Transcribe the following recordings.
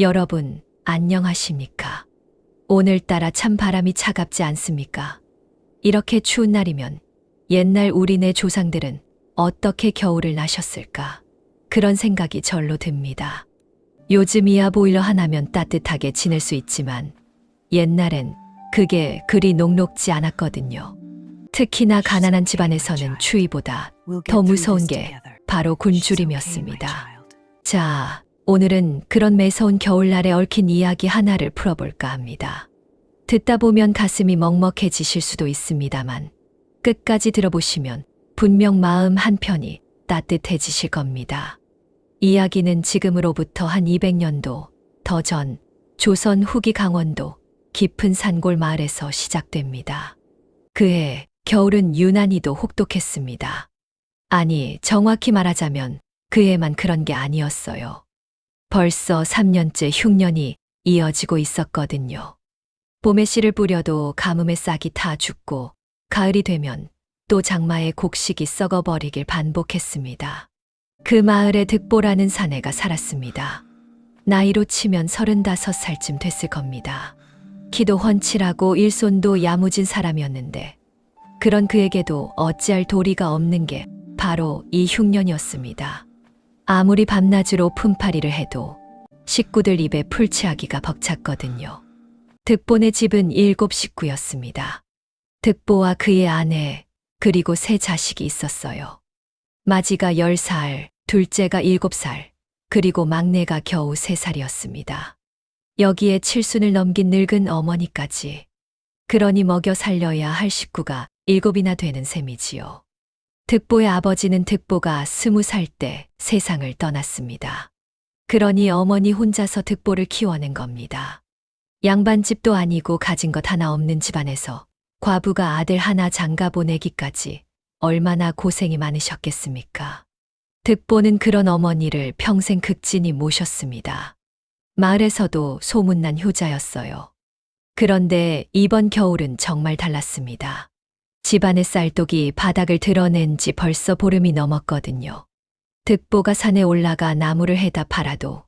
여러분, 안녕하십니까? 오늘따라 참 바람이 차갑지 않습니까? 이렇게 추운 날이면 옛날 우리네 조상들은 어떻게 겨울을 나셨을까? 그런 생각이 절로 듭니다. 요즘이야 보일러 하나면 따뜻하게 지낼 수 있지만 옛날엔 그게 그리 녹록지 않았거든요. 특히나 가난한 집안에서는 추위보다 더 무서운 게 바로 굶주림이었습니다. 자, 오늘은 그런 매서운 겨울날에 얽힌 이야기 하나를 풀어볼까 합니다. 듣다 보면 가슴이 먹먹해지실 수도 있습니다만 끝까지 들어보시면 분명 마음 한편이 따뜻해지실 겁니다. 이야기는 지금으로부터 한 200년도 더 전 조선 후기 강원도 깊은 산골 마을에서 시작됩니다. 그해 겨울은 유난히도 혹독했습니다. 아니, 정확히 말하자면 그해만 그런 게 아니었어요. 벌써 3년째 흉년이 이어지고 있었거든요. 봄에 씨를 뿌려도 가뭄에 싹이 타 죽고 가을이 되면 또 장마에 곡식이 썩어버리길 반복했습니다. 그 마을에 득보라는 사내가 살았습니다. 나이로 치면 35살쯤 됐을 겁니다. 키도 훤칠하고 일손도 야무진 사람이었는데 그런 그에게도 어찌할 도리가 없는 게 바로 이 흉년이었습니다. 아무리 밤낮으로 품팔이를 해도 식구들 입에 풀칠하기가 벅찼거든요. 득보네 집은 7 식구였습니다. 득보와 그의 아내 그리고 3 자식이 있었어요. 마지가 10살, 둘째가 7살, 그리고 막내가 겨우 3살이었습니다. 여기에 칠순을 넘긴 늙은 어머니까지. 그러니 먹여 살려야 할 식구가 7이나 되는 셈이지요. 득보의 아버지는 득보가 20살 때 세상을 떠났습니다. 그러니 어머니 혼자서 득보를 키워낸 겁니다. 양반집도 아니고 가진 것 하나 없는 집안에서 과부가 아들 하나 장가 보내기까지 얼마나 고생이 많으셨겠습니까? 득보는 그런 어머니를 평생 극진히 모셨습니다. 마을에서도 소문난 효자였어요. 그런데 이번 겨울은 정말 달랐습니다. 집안의 쌀독이 바닥을 드러낸 지 벌써 보름이 넘었거든요. 득보가 산에 올라가 나무를 해다 팔아도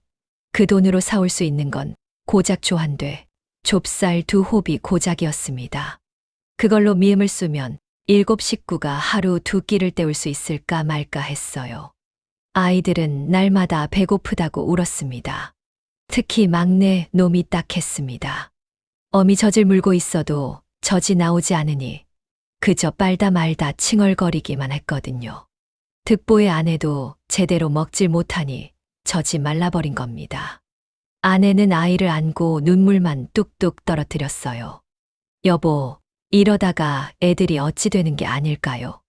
그 돈으로 사올 수 있는 건 고작 조한돼 좁쌀 2홉이 고작이었습니다. 그걸로 미음을 쏘면 7 식구가 하루 2끼를 때울 수 있을까 말까 했어요. 아이들은 날마다 배고프다고 울었습니다. 특히 막내 놈이 딱했습니다. 어미 젖을 물고 있어도 젖이 나오지 않으니 그저 빨다 말다 칭얼거리기만 했거든요. 득보의 아내도 제대로 먹질 못하니 젖이 말라버린 겁니다. 아내는 아이를 안고 눈물만 뚝뚝 떨어뜨렸어요. 여보, 이러다가 애들이 어찌 되는 게 아닐까요?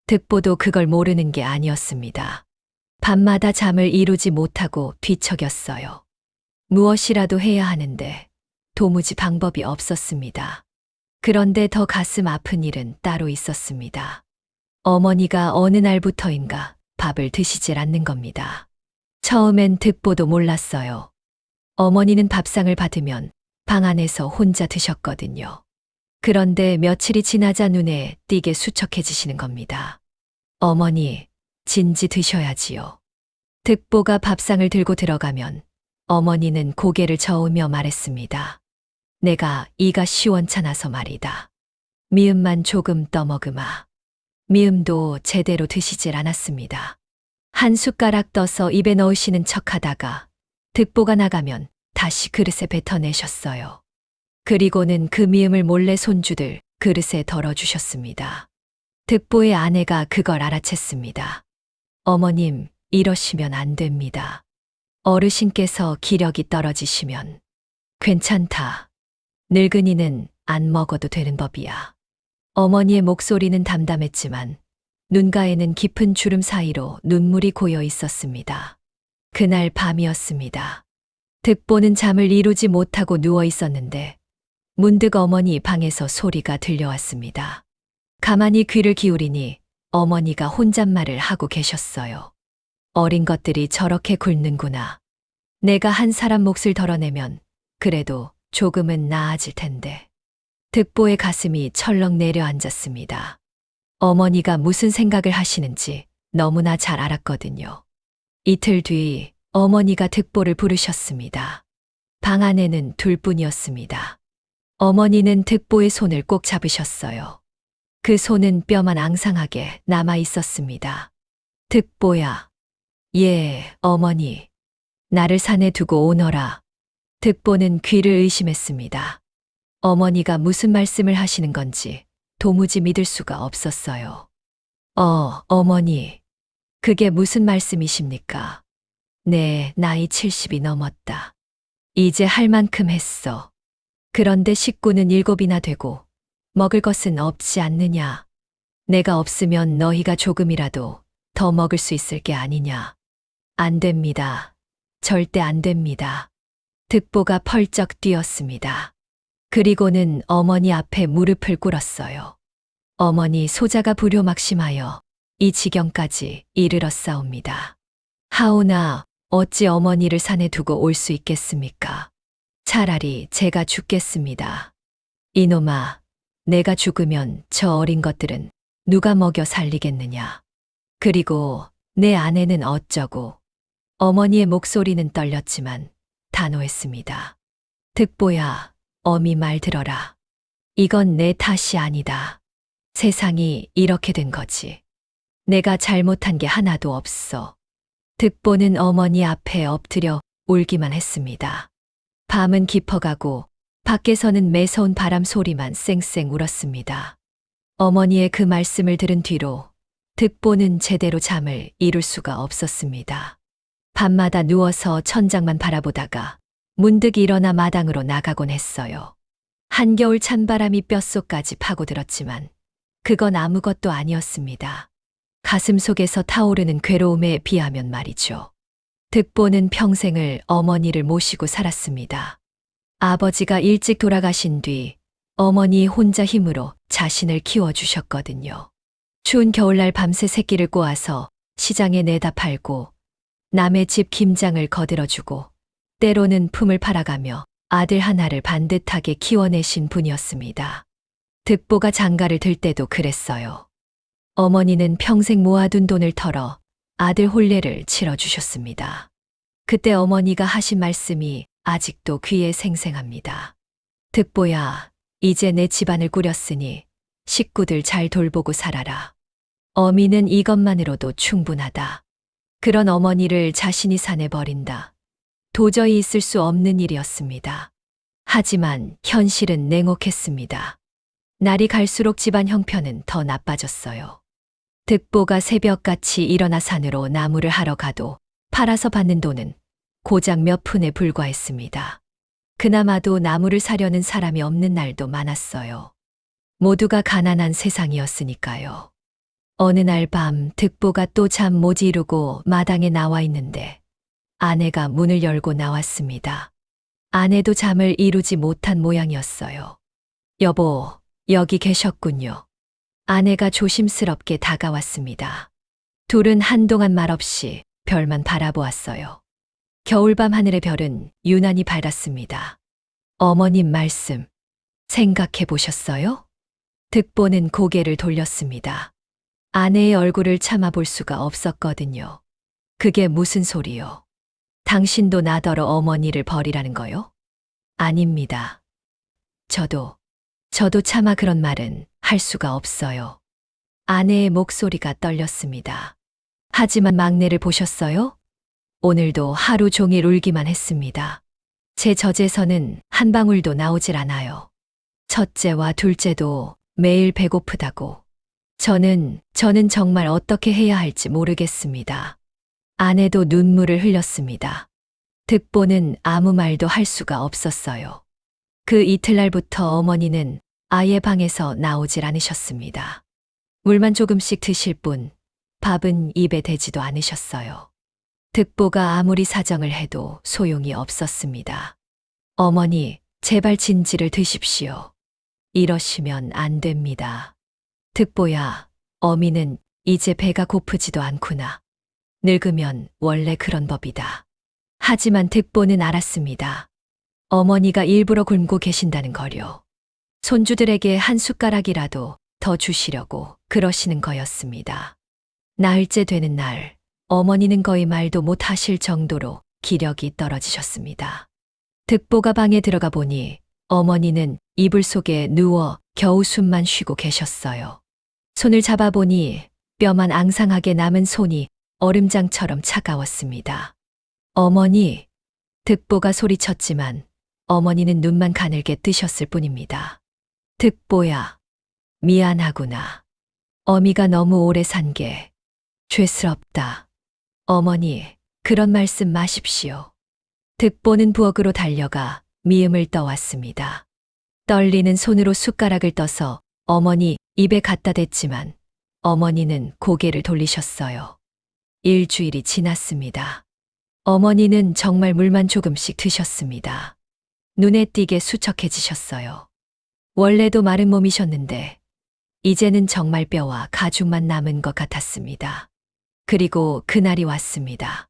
득보도 그걸 모르는 게 아니었습니다. 밤마다 잠을 이루지 못하고 뒤척였어요. 무엇이라도 해야 하는데 도무지 방법이 없었습니다. 그런데 더 가슴 아픈 일은 따로 있었습니다. 어머니가 어느 날부터인가 밥을 드시질 않는 겁니다. 처음엔 득보도 몰랐어요. 어머니는 밥상을 받으면 방 안에서 혼자 드셨거든요. 그런데 며칠이 지나자 눈에 띄게 수척해지시는 겁니다. 어머니, 진지 드셔야지요. 득보가 밥상을 들고 들어가면 어머니는 고개를 저으며 말했습니다. 내가 이가 시원찮아서 말이다. 미음만 조금 떠먹으마. 미음도 제대로 드시질 않았습니다. 한 숟가락 떠서 입에 넣으시는 척하다가 득보가 나가면 다시 그릇에 뱉어내셨어요. 그리고는 그 미음을 몰래 손주들 그릇에 덜어주셨습니다. 득보의 아내가 그걸 알아챘습니다. 어머님, 이러시면 안 됩니다. 어르신께서 기력이 떨어지시면 괜찮다. 늙은이는 안 먹어도 되는 법이야. 어머니의 목소리는 담담했지만 눈가에는 깊은 주름 사이로 눈물이 고여 있었습니다. 그날 밤이었습니다. 득보는 잠을 이루지 못하고 누워 있었는데 문득 어머니 방에서 소리가 들려왔습니다. 가만히 귀를 기울이니 어머니가 혼잣말을 하고 계셨어요. 어린 것들이 저렇게 굶는구나. 내가 한 사람 몫을 덜어내면 그래도 조금은 나아질 텐데. 득보의 가슴이 철렁 내려앉았습니다. 어머니가 무슨 생각을 하시는지 너무나 잘 알았거든요. 이틀 뒤 어머니가 득보를 부르셨습니다. 방 안에는 둘뿐이었습니다. 어머니는 득보의 손을 꼭 잡으셨어요. 그 손은 뼈만 앙상하게 남아 있었습니다. 득보야. 예, 어머니. 나를 산에 두고 오너라. 득보는 귀를 의심했습니다. 어머니가 무슨 말씀을 하시는 건지 도무지 믿을 수가 없었어요. 어머니. 그게 무슨 말씀이십니까? 네, 나이 70이 넘었다. 이제 할 만큼 했어. 그런데 식구는 7이나 되고 먹을 것은 없지 않느냐. 내가 없으면 너희가 조금이라도 더 먹을 수 있을 게 아니냐. 안 됩니다. 절대 안 됩니다. 득보가 펄쩍 뛰었습니다. 그리고는 어머니 앞에 무릎을 꿇었어요. 어머니, 소자가 불효막심하여 이 지경까지 이르렀사옵니다. 하오나 어찌 어머니를 산에 두고 올 수 있겠습니까? 차라리 제가 죽겠습니다. 이놈아, 내가 죽으면 저 어린 것들은 누가 먹여 살리겠느냐. 그리고 내 아내는 어쩌고. 어머니의 목소리는 떨렸지만 단호했습니다. 득보야, 어미 말 들어라. 이건 내 탓이 아니다. 세상이 이렇게 된 거지. 내가 잘못한 게 하나도 없어. 득보는 어머니 앞에 엎드려 울기만 했습니다. 밤은 깊어가고 밖에서는 매서운 바람 소리만 쌩쌩 울었습니다. 어머니의 그 말씀을 들은 뒤로 득보는 제대로 잠을 이룰 수가 없었습니다. 밤마다 누워서 천장만 바라보다가 문득 일어나 마당으로 나가곤 했어요. 한겨울 찬바람이 뼛속까지 파고들었지만 그건 아무것도 아니었습니다. 가슴 속에서 타오르는 괴로움에 비하면 말이죠. 득보는 평생을 어머니를 모시고 살았습니다. 아버지가 일찍 돌아가신 뒤 어머니 혼자 힘으로 자신을 키워주셨거든요. 추운 겨울날 밤새 새끼를 꼬아서 시장에 내다 팔고 남의 집 김장을 거들어주고 때로는 품을 팔아가며 아들 하나를 반듯하게 키워내신 분이었습니다. 득보가 장가를 들 때도 그랬어요. 어머니는 평생 모아둔 돈을 털어 아들 혼례를 치러주셨습니다. 그때 어머니가 하신 말씀이 아직도 귀에 생생합니다. 득보야, 이제 내 집안을 꾸렸으니 식구들 잘 돌보고 살아라. 어미는 이것만으로도 충분하다. 그런 어머니를 자신이 산에 버린다. 도저히 있을 수 없는 일이었습니다. 하지만 현실은 냉혹했습니다. 날이 갈수록 집안 형편은 더 나빠졌어요. 득보가 새벽같이 일어나 산으로 나무를 하러 가도 팔아서 받는 돈은 고작 몇 푼에 불과했습니다. 그나마도 나무를 사려는 사람이 없는 날도 많았어요. 모두가 가난한 세상이었으니까요. 어느 날 밤 득보가 또 잠 못 이루고 마당에 나와 있는데 아내가 문을 열고 나왔습니다. 아내도 잠을 이루지 못한 모양이었어요. 여보, 여기 계셨군요. 아내가 조심스럽게 다가왔습니다. 둘은 한동안 말없이 별만 바라보았어요. 겨울밤 하늘의 별은 유난히 밝았습니다. 어머님 말씀, 생각해 보셨어요? 득보는 고개를 돌렸습니다. 아내의 얼굴을 참아볼 수가 없었거든요. 그게 무슨 소리요? 당신도 나더러 어머니를 버리라는 거요? 아닙니다. 저도 차마 그런 말은 할 수가 없어요. 아내의 목소리가 떨렸습니다. 하지만 막내를 보셨어요? 오늘도 하루 종일 울기만 했습니다. 제 젖에서는 한 방울도 나오질 않아요. 첫째와 둘째도 매일 배고프다고. 저는 정말 어떻게 해야 할지 모르겠습니다. 아내도 눈물을 흘렸습니다. 득보는 아무 말도 할 수가 없었어요. 그 이틀날부터 어머니는 아예 방에서 나오질 않으셨습니다. 물만 조금씩 드실 뿐 밥은 입에 대지도 않으셨어요. 득보가 아무리 사정을 해도 소용이 없었습니다. 어머니, 제발 진지를 드십시오. 이러시면 안 됩니다. 득보야, 어미는 이제 배가 고프지도 않구나. 늙으면 원래 그런 법이다. 하지만 득보는 알았습니다. 어머니가 일부러 굶고 계신다는 거요. 손주들에게 한 숟가락이라도 더 주시려고 그러시는 거였습니다. 나흘째 되는 날, 어머니는 거의 말도 못 하실 정도로 기력이 떨어지셨습니다. 득보가 방에 들어가 보니 어머니는 이불 속에 누워 겨우 숨만 쉬고 계셨어요. 손을 잡아보니 뼈만 앙상하게 남은 손이 얼음장처럼 차가웠습니다. 어머니, 득보가 소리쳤지만 어머니는 눈만 가늘게 뜨셨을 뿐입니다. 득보야, 미안하구나. 어미가 너무 오래 산 게 죄스럽다. 어머니, 그런 말씀 마십시오. 득보는 부엌으로 달려가 미음을 떠왔습니다. 떨리는 손으로 숟가락을 떠서 어머니 입에 갖다 댔지만 어머니는 고개를 돌리셨어요. 일주일이 지났습니다. 어머니는 정말 물만 조금씩 드셨습니다. 눈에 띄게 수척해지셨어요. 원래도 마른 몸이셨는데 이제는 정말 뼈와 가죽만 남은 것 같았습니다. 그리고 그날이 왔습니다.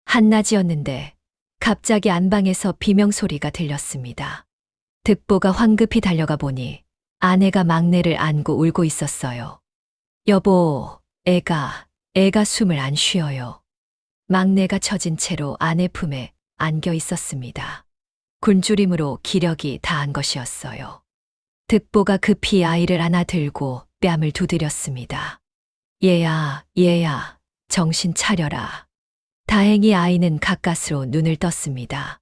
한낮이었는데 갑자기 안방에서 비명소리가 들렸습니다. 득보가 황급히 달려가 보니 아내가 막내를 안고 울고 있었어요. 여보, 애가 숨을 안 쉬어요. 막내가 처진 채로 아내 품에 안겨 있었습니다. 굶주림으로 기력이 다한 것이었어요. 득보가 급히 아이를 안아 들고 뺨을 두드렸습니다. 얘야, 정신 차려라. 다행히 아이는 가까스로 눈을 떴습니다.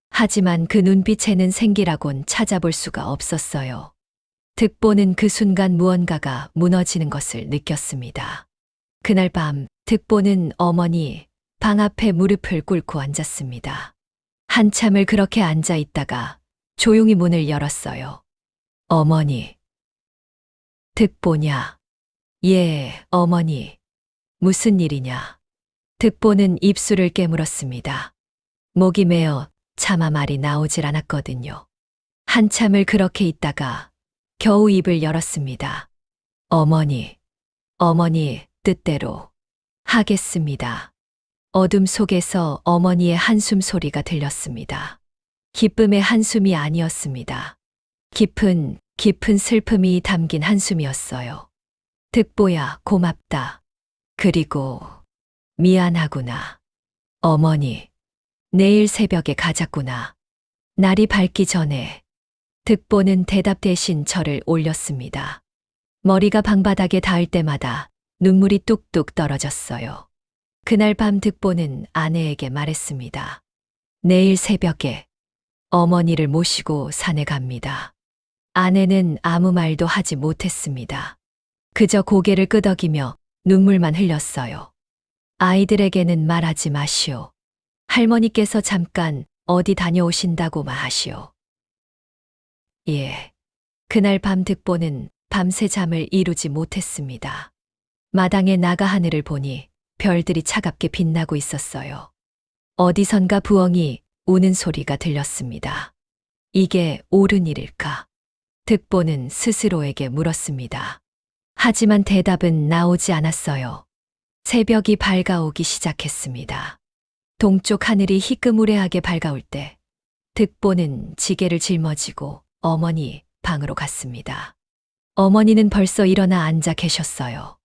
하지만 그 눈빛에는 생기라곤 찾아볼 수가 없었어요. 득보는 그 순간 무언가가 무너지는 것을 느꼈습니다. 그날 밤 득보는 어머니 방 앞에 무릎을 꿇고 앉았습니다. 한참을 그렇게 앉아 있다가 조용히 문을 열었어요. 어머니. 득보냐? 예, 어머니. 무슨 일이냐? 득보는 입술을 깨물었습니다. 목이 메어 차마 말이 나오질 않았거든요. 한참을 그렇게 있다가 겨우 입을 열었습니다. 어머니 뜻대로 하겠습니다. 어둠 속에서 어머니의 한숨 소리가 들렸습니다. 기쁨의 한숨이 아니었습니다. 깊은 슬픔이 담긴 한숨이었어요. 득보야, 고맙다. 그리고 미안하구나. 어머니, 내일 새벽에 가자꾸나. 날이 밝기 전에 득보는 대답 대신 저를 올렸습니다. 머리가 방바닥에 닿을 때마다 눈물이 뚝뚝 떨어졌어요. 그날 밤 득보는 아내에게 말했습니다. 내일 새벽에 어머니를 모시고 산에 갑니다. 아내는 아무 말도 하지 못했습니다. 그저 고개를 끄덕이며 눈물만 흘렸어요. 아이들에게는 말하지 마시오. 할머니께서 잠깐 어디 다녀오신다고만 하시오. 예. 그날 밤 득보는 밤새 잠을 이루지 못했습니다. 마당에 나가 하늘을 보니 별들이 차갑게 빛나고 있었어요. 어디선가 부엉이 우는 소리가 들렸습니다. 이게 옳은 일일까? 득보는 스스로에게 물었습니다. 하지만 대답은 나오지 않았어요. 새벽이 밝아오기 시작했습니다. 동쪽 하늘이 희끄무레하게 밝아올 때 득보는 지게를 짊어지고 어머니 방으로 갔습니다. 어머니는 벌써 일어나 앉아 계셨어요.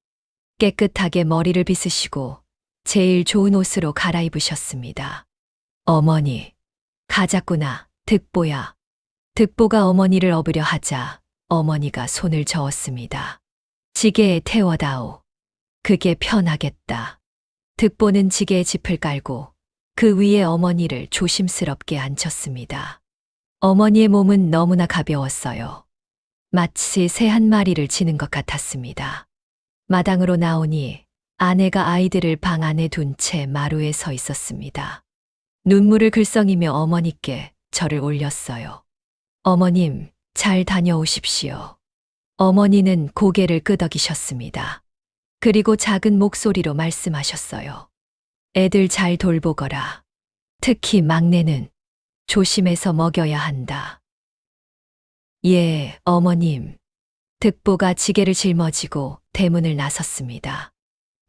깨끗하게 머리를 빗으시고 제일 좋은 옷으로 갈아입으셨습니다. 어머니, 가자꾸나, 득보야. 득보가 어머니를 업으려 하자 어머니가 손을 저었습니다. 지게에 태워다오. 그게 편하겠다. 득보는 지게에 짚을 깔고 그 위에 어머니를 조심스럽게 앉혔습니다. 어머니의 몸은 너무나 가벼웠어요. 마치 새 한 마리를 지는 것 같았습니다. 마당으로 나오니 아내가 아이들을 방 안에 둔 채 마루에 서 있었습니다. 눈물을 글썽이며 어머니께 절을 올렸어요. 어머님, 잘 다녀오십시오. 어머니는 고개를 끄덕이셨습니다. 그리고 작은 목소리로 말씀하셨어요. 애들 잘 돌보거라. 특히 막내는 조심해서 먹여야 한다. 예, 어머님. 득보가 지게를 짊어지고 대문을 나섰습니다.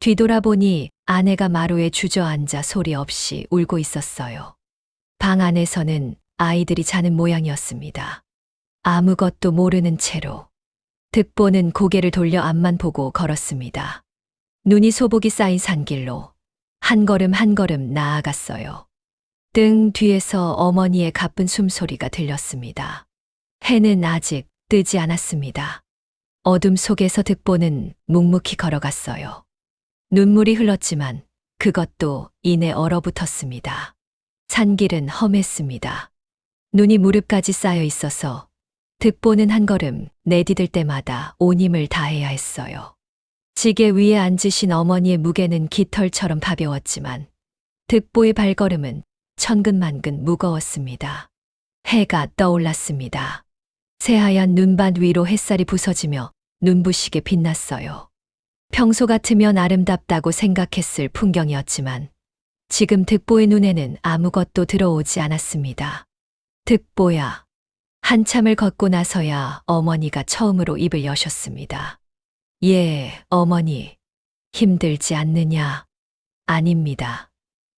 뒤돌아보니 아내가 마루에 주저앉아 소리 없이 울고 있었어요. 방 안에서는 아이들이 자는 모양이었습니다. 아무것도 모르는 채로 득보는 고개를 돌려 앞만 보고 걸었습니다. 눈이 소복이 쌓인 산길로 한 걸음 한 걸음 나아갔어요. 등 뒤에서 어머니의 가쁜 숨소리가 들렸습니다. 해는 아직 뜨지 않았습니다. 어둠 속에서 득보는 묵묵히 걸어갔어요. 눈물이 흘렀지만 그것도 이내 얼어붙었습니다. 산길은 험했습니다. 눈이 무릎까지 쌓여 있어서 득보는 한 걸음 내디딜 때마다 온 힘을 다해야 했어요. 지게 위에 앉으신 어머니의 무게는 깃털처럼 가벼웠지만 득보의 발걸음은 천근만근 무거웠습니다. 해가 떠올랐습니다. 새하얀 눈밭 위로 햇살이 부서지며 눈부시게 빛났어요. 평소 같으면 아름답다고 생각했을 풍경이었지만 지금 득보의 눈에는 아무것도 들어오지 않았습니다. 득보야. 한참을 걷고 나서야 어머니가 처음으로 입을 여셨습니다. 예, 어머니. 힘들지 않느냐? 아닙니다.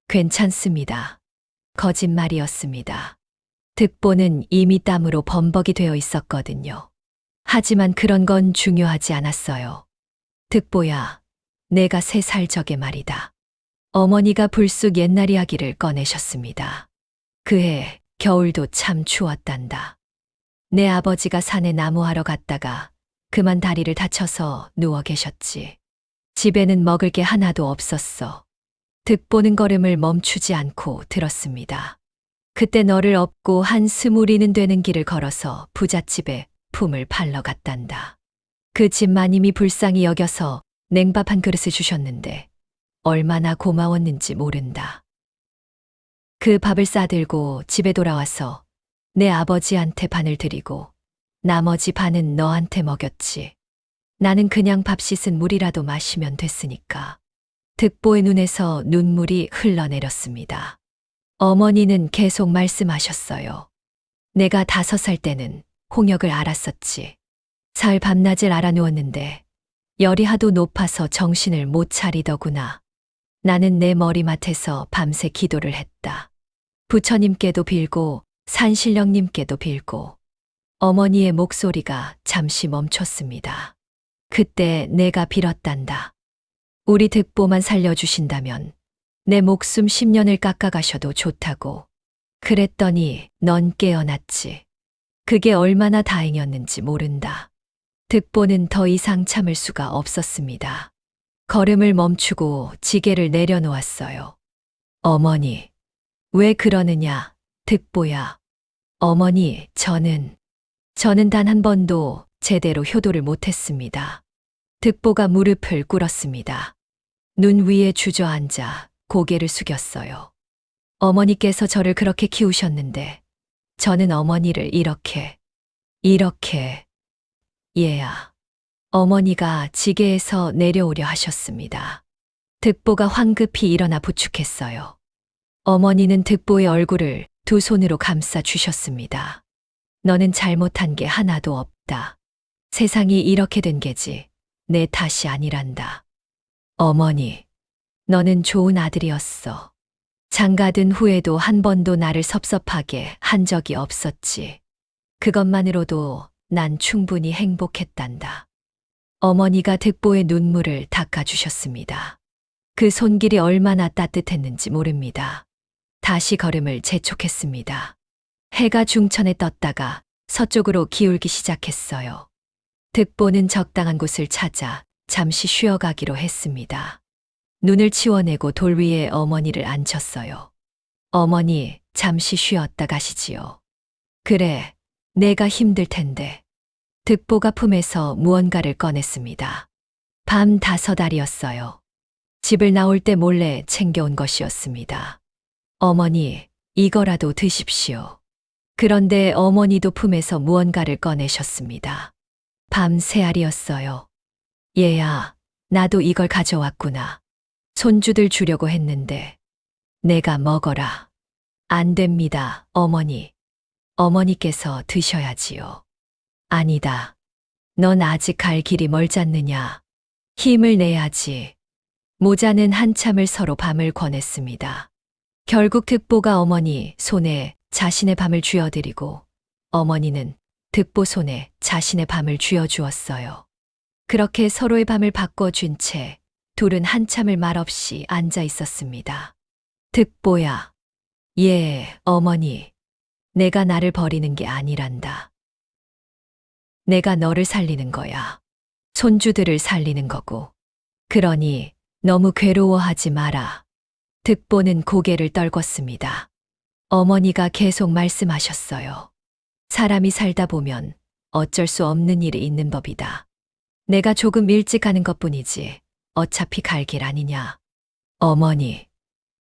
괜찮습니다. 거짓말이었습니다. 득보는 이미 땀으로 범벅이 되어 있었거든요. 하지만 그런 건 중요하지 않았어요. 득보야, 내가 3살 적에 말이다. 어머니가 불쑥 옛날 이야기를 꺼내셨습니다. 그해 겨울도 참 추웠단다. 내 아버지가 산에 나무하러 갔다가 그만 다리를 다쳐서 누워 계셨지. 집에는 먹을 게 하나도 없었어. 득보는 걸음을 멈추지 않고 들었습니다. 그때 너를 업고 한 20리는 되는 길을 걸어서 부잣집에 품을 팔러 갔단다. 그 집 마님이 불쌍히 여겨서 냉밥 한 그릇을 주셨는데 얼마나 고마웠는지 모른다. 그 밥을 싸들고 집에 돌아와서 내 아버지한테 반을 드리고 나머지 반은 너한테 먹였지. 나는 그냥 밥 씻은 물이라도 마시면 됐으니까. 득보의 눈에서 눈물이 흘러내렸습니다. 어머니는 계속 말씀하셨어요. 내가 5살 때는 홍역을 알았었지. 사흘 밤낮을 알아누웠는데 열이 하도 높아서 정신을 못 차리더구나. 나는 내 머리맡에서 밤새 기도를 했다. 부처님께도 빌고 산신령님께도 빌고 어머니의 목소리가 잠시 멈췄습니다. 그때 내가 빌었단다. 우리 득보만 살려주신다면 내 목숨 10년을 깎아가셔도 좋다고. 그랬더니 넌 깨어났지. 그게 얼마나 다행이었는지 모른다. 득보는 더 이상 참을 수가 없었습니다. 걸음을 멈추고 지게를 내려놓았어요. 어머니, 왜 그러느냐, 득보야. 어머니, 저는 단 한 번도 제대로 효도를 못했습니다. 득보가 무릎을 꿇었습니다. 눈 위에 주저앉아 고개를 숙였어요. 어머니께서 저를 그렇게 키우셨는데 저는 어머니를 이렇게. 얘야. 어머니가 지게에서 내려오려 하셨습니다. 득보가 황급히 일어나 부축했어요. 어머니는 득보의 얼굴을 2 손으로 감싸 주셨습니다. 너는 잘못한 게 하나도 없다. 세상이 이렇게 된 게지 내 탓이 아니란다. 어머니, 너는 좋은 아들이었어. 장가든 후에도 한 번도 나를 섭섭하게 한 적이 없었지. 그것만으로도 난 충분히 행복했단다. 어머니가 득보의 눈물을 닦아주셨습니다. 그 손길이 얼마나 따뜻했는지 모릅니다. 다시 걸음을 재촉했습니다. 해가 중천에 떴다가 서쪽으로 기울기 시작했어요. 득보는 적당한 곳을 찾아 잠시 쉬어가기로 했습니다. 눈을 치워내고 돌 위에 어머니를 앉혔어요. 어머니, 잠시 쉬었다 가시지요. 그래, 내가 힘들 텐데. 득보가 품에서 무언가를 꺼냈습니다. 밤 5알이었어요. 집을 나올 때 몰래 챙겨온 것이었습니다. 어머니, 이거라도 드십시오. 그런데 어머니도 품에서 무언가를 꺼내셨습니다. 밤 3알이었어요. 얘야, 나도 이걸 가져왔구나. 손주들 주려고 했는데 내가 먹어라. 안 됩니다, 어머니. 어머니께서 드셔야지요. 아니다. 넌 아직 갈 길이 멀잖느냐. 힘을 내야지. 모자는 한참을 서로 밤을 권했습니다. 결국 득보가 어머니 손에 자신의 밤을 쥐어드리고 어머니는 득보 손에 자신의 밤을 쥐어주었어요. 그렇게 서로의 밤을 바꿔준 채 둘은 한참을 말없이 앉아 있었습니다. 득보야, 예, 어머니. 내가 나를 버리는 게 아니란다. 내가 너를 살리는 거야. 손주들을 살리는 거고. 그러니 너무 괴로워하지 마라. 득보는 고개를 떨궜습니다. 어머니가 계속 말씀하셨어요. 사람이 살다 보면 어쩔 수 없는 일이 있는 법이다. 내가 조금 일찍 가는 것뿐이지 어차피 갈 길 아니냐. 어머니,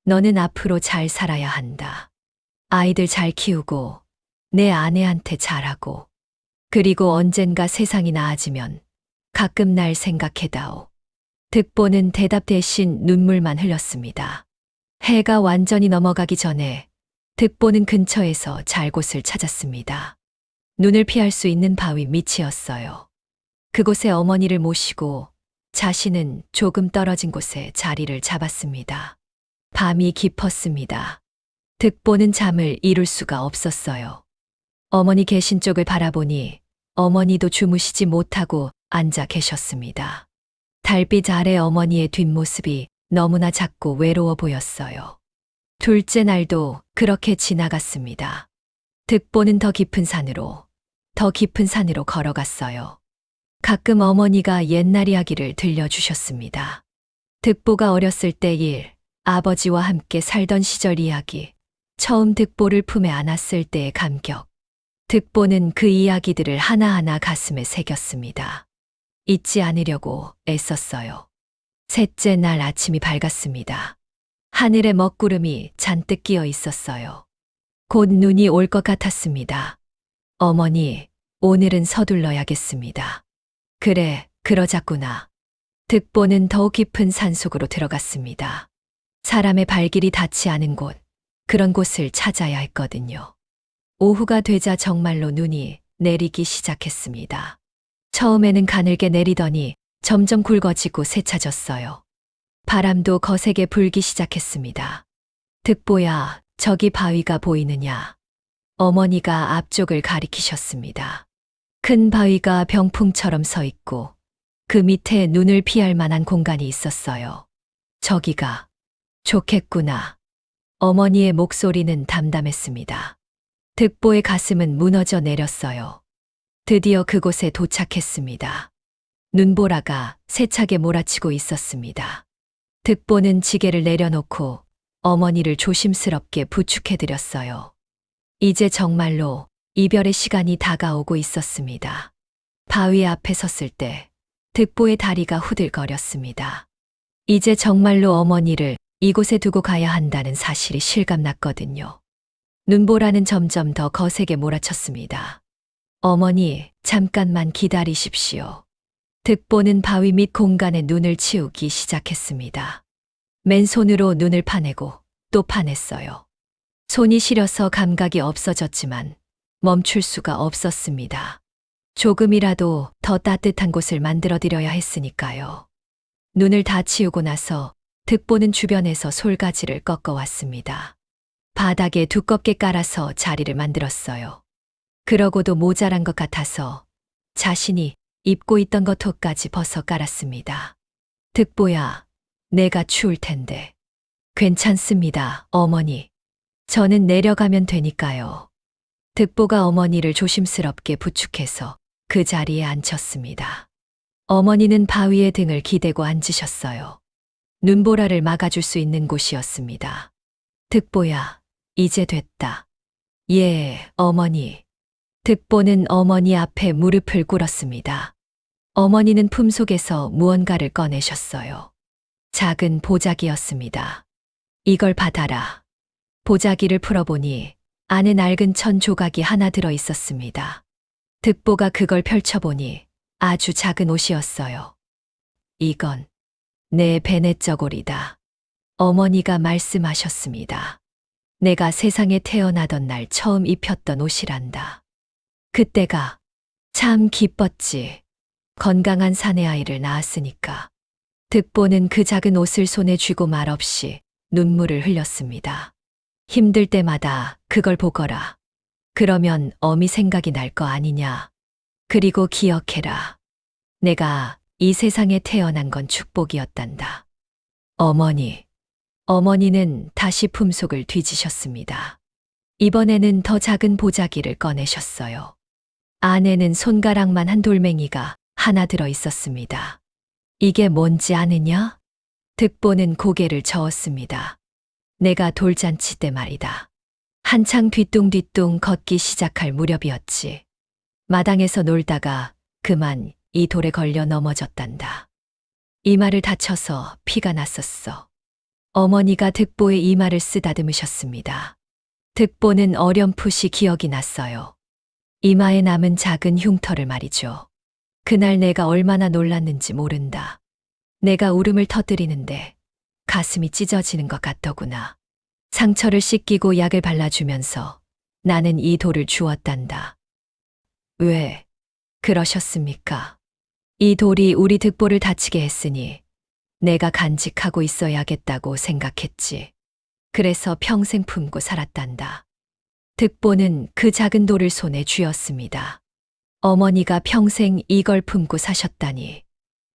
너는 앞으로 잘 살아야 한다. 아이들 잘 키우고 내 아내한테 잘하고 그리고 언젠가 세상이 나아지면 가끔 날 생각해다오. 득보는 대답 대신 눈물만 흘렸습니다. 해가 완전히 넘어가기 전에 득보는 근처에서 잘 곳을 찾았습니다. 눈을 피할 수 있는 바위 밑이었어요. 그곳에 어머니를 모시고 자신은 조금 떨어진 곳에 자리를 잡았습니다. 밤이 깊었습니다. 득보는 잠을 이룰 수가 없었어요. 어머니 계신 쪽을 바라보니 어머니도 주무시지 못하고 앉아 계셨습니다. 달빛 아래 어머니의 뒷모습이 너무나 작고 외로워 보였어요. 둘째 날도 그렇게 지나갔습니다. 득보는 더 깊은 산으로 걸어갔어요. 가끔 어머니가 옛날 이야기를 들려주셨습니다. 득보가 어렸을 때 일, 아버지와 함께 살던 시절 이야기, 처음 득보를 품에 안았을 때의 감격. 득보는 그 이야기들을 하나하나 가슴에 새겼습니다. 잊지 않으려고 애썼어요. 셋째 날 아침이 밝았습니다. 하늘에 먹구름이 잔뜩 끼어 있었어요. 곧 눈이 올 것 같았습니다. 어머니, 오늘은 서둘러야겠습니다. 그래, 그러자꾸나. 득보는 더욱 깊은 산속으로 들어갔습니다. 사람의 발길이 닿지 않은 곳, 그런 곳을 찾아야 했거든요. 오후가 되자 정말로 눈이 내리기 시작했습니다. 처음에는 가늘게 내리더니 점점 굵어지고 새차졌어요. 바람도 거세게 불기 시작했습니다. 득보야, 저기 바위가 보이느냐? 어머니가 앞쪽을 가리키셨습니다. 큰 바위가 병풍처럼 서 있고 그 밑에 눈을 피할 만한 공간이 있었어요. 저기가 좋겠구나. 어머니의 목소리는 담담했습니다. 득보의 가슴은 무너져 내렸어요. 드디어 그곳에 도착했습니다. 눈보라가 세차게 몰아치고 있었습니다. 득보는 지게를 내려놓고 어머니를 조심스럽게 부축해드렸어요. 이제 정말로 이별의 시간이 다가오고 있었습니다. 바위 앞에 섰을 때 득보의 다리가 후들거렸습니다. 이제 정말로 어머니를 이곳에 두고 가야 한다는 사실이 실감났거든요. 눈보라는 점점 더 거세게 몰아쳤습니다. 어머니, 잠깐만 기다리십시오. 득보는 바위 밑 공간에 눈을 치우기 시작했습니다. 맨손으로 눈을 파내고 또 파냈어요. 손이 시려서 감각이 없어졌지만 멈출 수가 없었습니다. 조금이라도 더 따뜻한 곳을 만들어드려야 했으니까요. 눈을 다 치우고 나서 득보는 주변에서 솔가지를 꺾어왔습니다. 바닥에 두껍게 깔아서 자리를 만들었어요. 그러고도 모자란 것 같아서 자신이 입고 있던 것 옷까지 벗어 깔았습니다. 득보야, 내가 추울 텐데. 괜찮습니다, 어머니. 저는 내려가면 되니까요. 득보가 어머니를 조심스럽게 부축해서 그 자리에 앉혔습니다. 어머니는 바위에 등을 기대고 앉으셨어요. 눈보라를 막아줄 수 있는 곳이었습니다. 득보야, 이제 됐다. 예, 어머니. 득보는 어머니 앞에 무릎을 꿇었습니다. 어머니는 품속에서 무언가를 꺼내셨어요. 작은 보자기였습니다. 이걸 받아라. 보자기를 풀어보니 안에 낡은 천 조각이 하나 들어 있었습니다. 득보가 그걸 펼쳐보니 아주 작은 옷이었어요. 이건 내 베넷저고리다. 어머니가 말씀하셨습니다. 내가 세상에 태어나던 날 처음 입혔던 옷이란다. 그때가 참 기뻤지. 건강한 사내아이를 낳았으니까. 득보는 그 작은 옷을 손에 쥐고 말없이 눈물을 흘렸습니다. 힘들 때마다 그걸 보거라. 그러면 어미 생각이 날 거 아니냐. 그리고 기억해라. 내가 이 세상에 태어난 건 축복이었단다. 어머니, 어머니는 다시 품속을 뒤지셨습니다. 이번에는 더 작은 보자기를 꺼내셨어요. 안에는 손가락만 한 돌멩이가 하나 들어 있었습니다. 이게 뭔지 아느냐? 득보는 고개를 저었습니다. 내가 돌잔치 때 말이다. 한창 뒤뚱뒤뚱 걷기 시작할 무렵이었지. 마당에서 놀다가 그만 이 돌에 걸려 넘어졌단다. 이마를 다쳐서 피가 났었어. 어머니가 득보의 이마를 쓰다듬으셨습니다. 득보는 어렴풋이 기억이 났어요. 이마에 남은 작은 흉터를 말이죠. 그날 내가 얼마나 놀랐는지 모른다. 내가 울음을 터뜨리는데 가슴이 찢어지는 것 같더구나. 상처를 씻기고 약을 발라주면서 나는 이 돌을 주었단다. 왜 그러셨습니까? 이 돌이 우리 득보를 다치게 했으니 내가 간직하고 있어야겠다고 생각했지. 그래서 평생 품고 살았단다. 득보는 그 작은 돌을 손에 쥐었습니다. 어머니가 평생 이걸 품고 사셨다니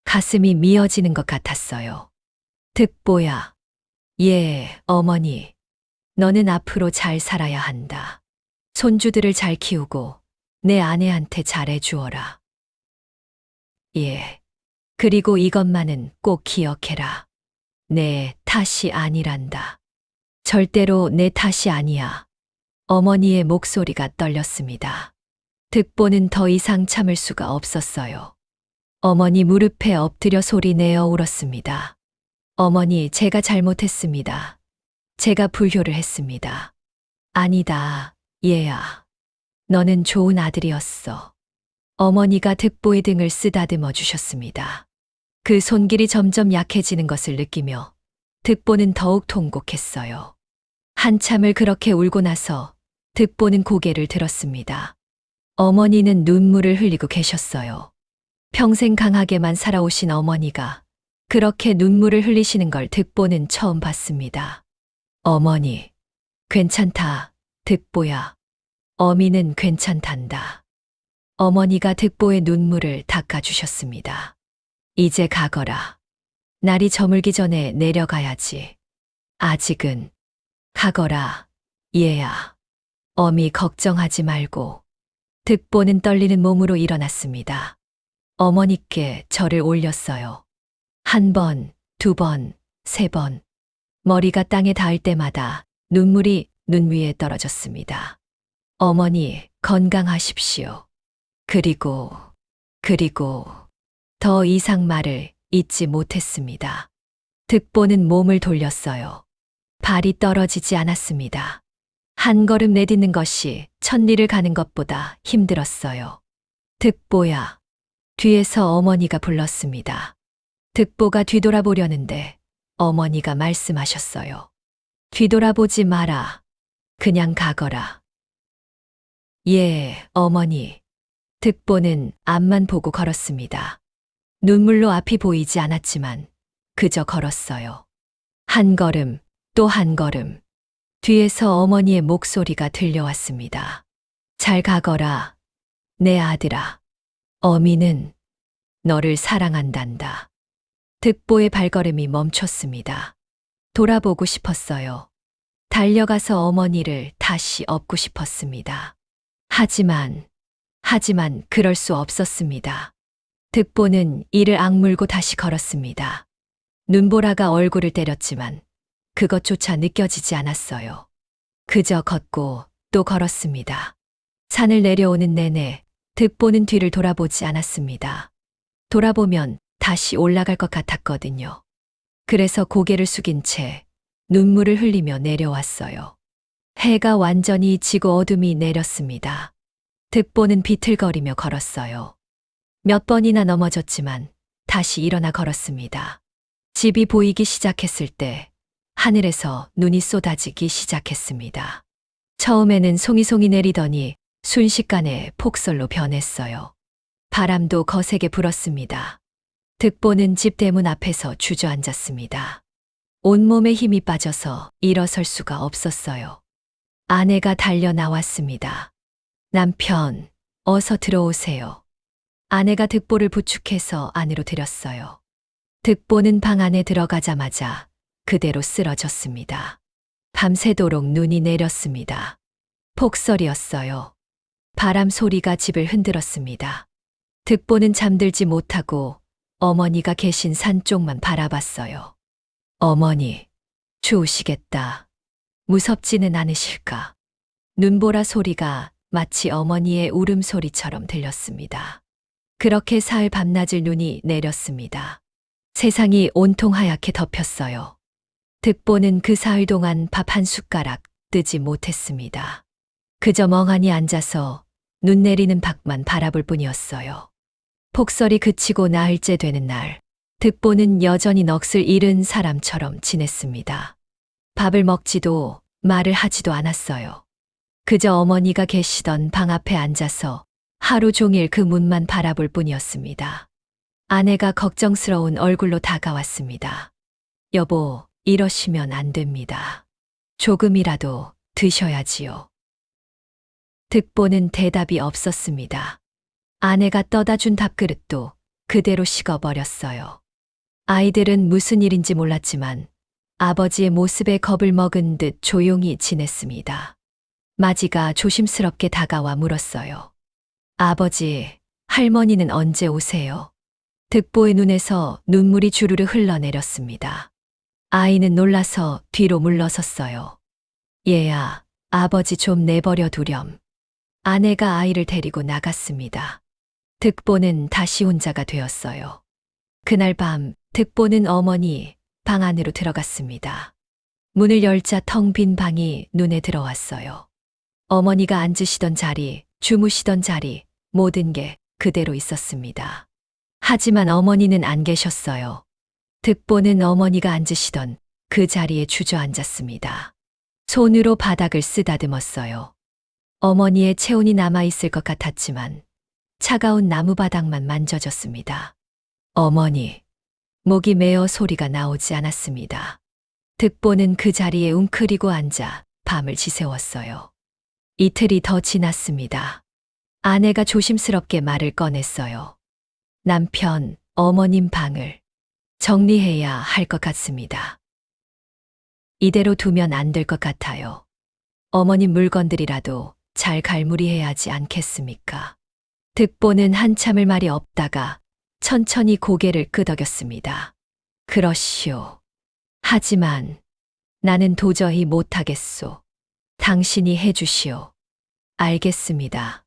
가슴이 미어지는 것 같았어요. 득보야. 예, 어머니. 너는 앞으로 잘 살아야 한다. 손주들을 잘 키우고 내 아내한테 잘해 주어라. 예. 그리고 이것만은 꼭 기억해라. 내 탓이 아니란다. 절대로 내 탓이 아니야. 어머니의 목소리가 떨렸습니다. 득보는 더 이상 참을 수가 없었어요. 어머니 무릎에 엎드려 소리 내어 울었습니다. 어머니, 제가 잘못했습니다. 제가 불효를 했습니다. 아니다, 얘야. 너는 좋은 아들이었어. 어머니가 득보의 등을 쓰다듬어 주셨습니다. 그 손길이 점점 약해지는 것을 느끼며 득보는 더욱 통곡했어요. 한참을 그렇게 울고 나서 득보는 고개를 들었습니다. 어머니는 눈물을 흘리고 계셨어요. 평생 강하게만 살아오신 어머니가 그렇게 눈물을 흘리시는 걸 득보는 처음 봤습니다. 어머니, 괜찮다, 득보야. 어미는 괜찮단다. 어머니가 득보의 눈물을 닦아주셨습니다. 이제 가거라. 날이 저물기 전에 내려가야지. 아직은 가거라, 얘야. 어미 걱정하지 말고. 득보는 떨리는 몸으로 일어났습니다. 어머니께 절을 올렸어요. 한 번, 두 번, 세 번. 머리가 땅에 닿을 때마다 눈물이 눈 위에 떨어졌습니다. 어머니, 건강하십시오. 그리고 더 이상 말을 잇지 못했습니다. 득보는 몸을 돌렸어요. 발이 떨어지지 않았습니다. 한 걸음 내딛는 것이 천리를 가는 것보다 힘들었어요. 득보야. 뒤에서 어머니가 불렀습니다. 득보가 뒤돌아보려는데 어머니가 말씀하셨어요. 뒤돌아보지 마라. 그냥 가거라. 예, 어머니. 득보는 앞만 보고 걸었습니다. 눈물로 앞이 보이지 않았지만 그저 걸었어요. 한 걸음, 또 한 걸음. 뒤에서 어머니의 목소리가 들려왔습니다. 잘 가거라, 내 아들아. 어미는 너를 사랑한단다. 득보의 발걸음이 멈췄습니다. 돌아보고 싶었어요. 달려가서 어머니를 다시 업고 싶었습니다. 하지만 그럴 수 없었습니다. 득보는 이를 악물고 다시 걸었습니다. 눈보라가 얼굴을 때렸지만 그것조차 느껴지지 않았어요. 그저 걷고 또 걸었습니다. 산을 내려오는 내내 득보는 뒤를 돌아보지 않았습니다. 돌아보면 다시 올라갈 것 같았거든요. 그래서 고개를 숙인 채 눈물을 흘리며 내려왔어요. 해가 완전히 지고 어둠이 내렸습니다. 득보는 비틀거리며 걸었어요. 몇 번이나 넘어졌지만 다시 일어나 걸었습니다. 집이 보이기 시작했을 때 하늘에서 눈이 쏟아지기 시작했습니다. 처음에는 송이송이 내리더니 순식간에 폭설로 변했어요. 바람도 거세게 불었습니다. 득보는 집 대문 앞에서 주저앉았습니다. 온몸에 힘이 빠져서 일어설 수가 없었어요. 아내가 달려 나왔습니다. 남편, 어서 들어오세요. 아내가 득보를 부축해서 안으로 들였어요. 득보는 방 안에 들어가자마자 그대로 쓰러졌습니다. 밤새도록 눈이 내렸습니다. 폭설이었어요. 바람 소리가 집을 흔들었습니다. 득보는 잠들지 못하고 어머니가 계신 산 쪽만 바라봤어요. 어머니, 추우시겠다. 무섭지는 않으실까? 눈보라 소리가 마치 어머니의 울음소리처럼 들렸습니다. 그렇게 사흘 밤낮을 눈이 내렸습니다. 세상이 온통 하얗게 덮였어요. 득보는 그 사흘 동안 밥 한 숟가락 뜨지 못했습니다. 그저 멍하니 앉아서 눈 내리는 밖만 바라볼 뿐이었어요. 폭설이 그치고 나흘째 되는 날, 득보는 여전히 넋을 잃은 사람처럼 지냈습니다. 밥을 먹지도 말을 하지도 않았어요. 그저 어머니가 계시던 방 앞에 앉아서 하루 종일 그 문만 바라볼 뿐이었습니다. 아내가 걱정스러운 얼굴로 다가왔습니다. 여보, 이러시면 안 됩니다. 조금이라도 드셔야지요. 득보는 대답이 없었습니다. 아내가 떠다 준 밥그릇도 그대로 식어버렸어요. 아이들은 무슨 일인지 몰랐지만 아버지의 모습에 겁을 먹은 듯 조용히 지냈습니다. 마지가 조심스럽게 다가와 물었어요. 아버지, 할머니는 언제 오세요? 득보의 눈에서 눈물이 주르르 흘러내렸습니다. 아이는 놀라서 뒤로 물러섰어요. 얘야, 아버지 좀 내버려 두렴. 아내가 아이를 데리고 나갔습니다. 득보는 다시 혼자가 되었어요. 그날 밤 득보는 어머니 방 안으로 들어갔습니다. 문을 열자 텅 빈 방이 눈에 들어왔어요. 어머니가 앉으시던 자리, 주무시던 자리, 모든 게 그대로 있었습니다. 하지만 어머니는 안 계셨어요. 득보는 어머니가 앉으시던 그 자리에 주저앉았습니다. 손으로 바닥을 쓰다듬었어요. 어머니의 체온이 남아있을 것 같았지만 차가운 나무바닥만 만져졌습니다. 어머니, 목이 메어 소리가 나오지 않았습니다. 득보는 그 자리에 웅크리고 앉아 밤을 지새웠어요. 이틀이 더 지났습니다. 아내가 조심스럽게 말을 꺼냈어요. 남편, 어머님 방을 정리해야 할 것 같습니다. 이대로 두면 안 될 것 같아요. 어머님 물건들이라도 잘 갈무리해야 하지 않겠습니까? 득보는 한참을 말이 없다가 천천히 고개를 끄덕였습니다. 그러시오. 하지만 나는 도저히 못하겠소. 당신이 해주시오. 알겠습니다.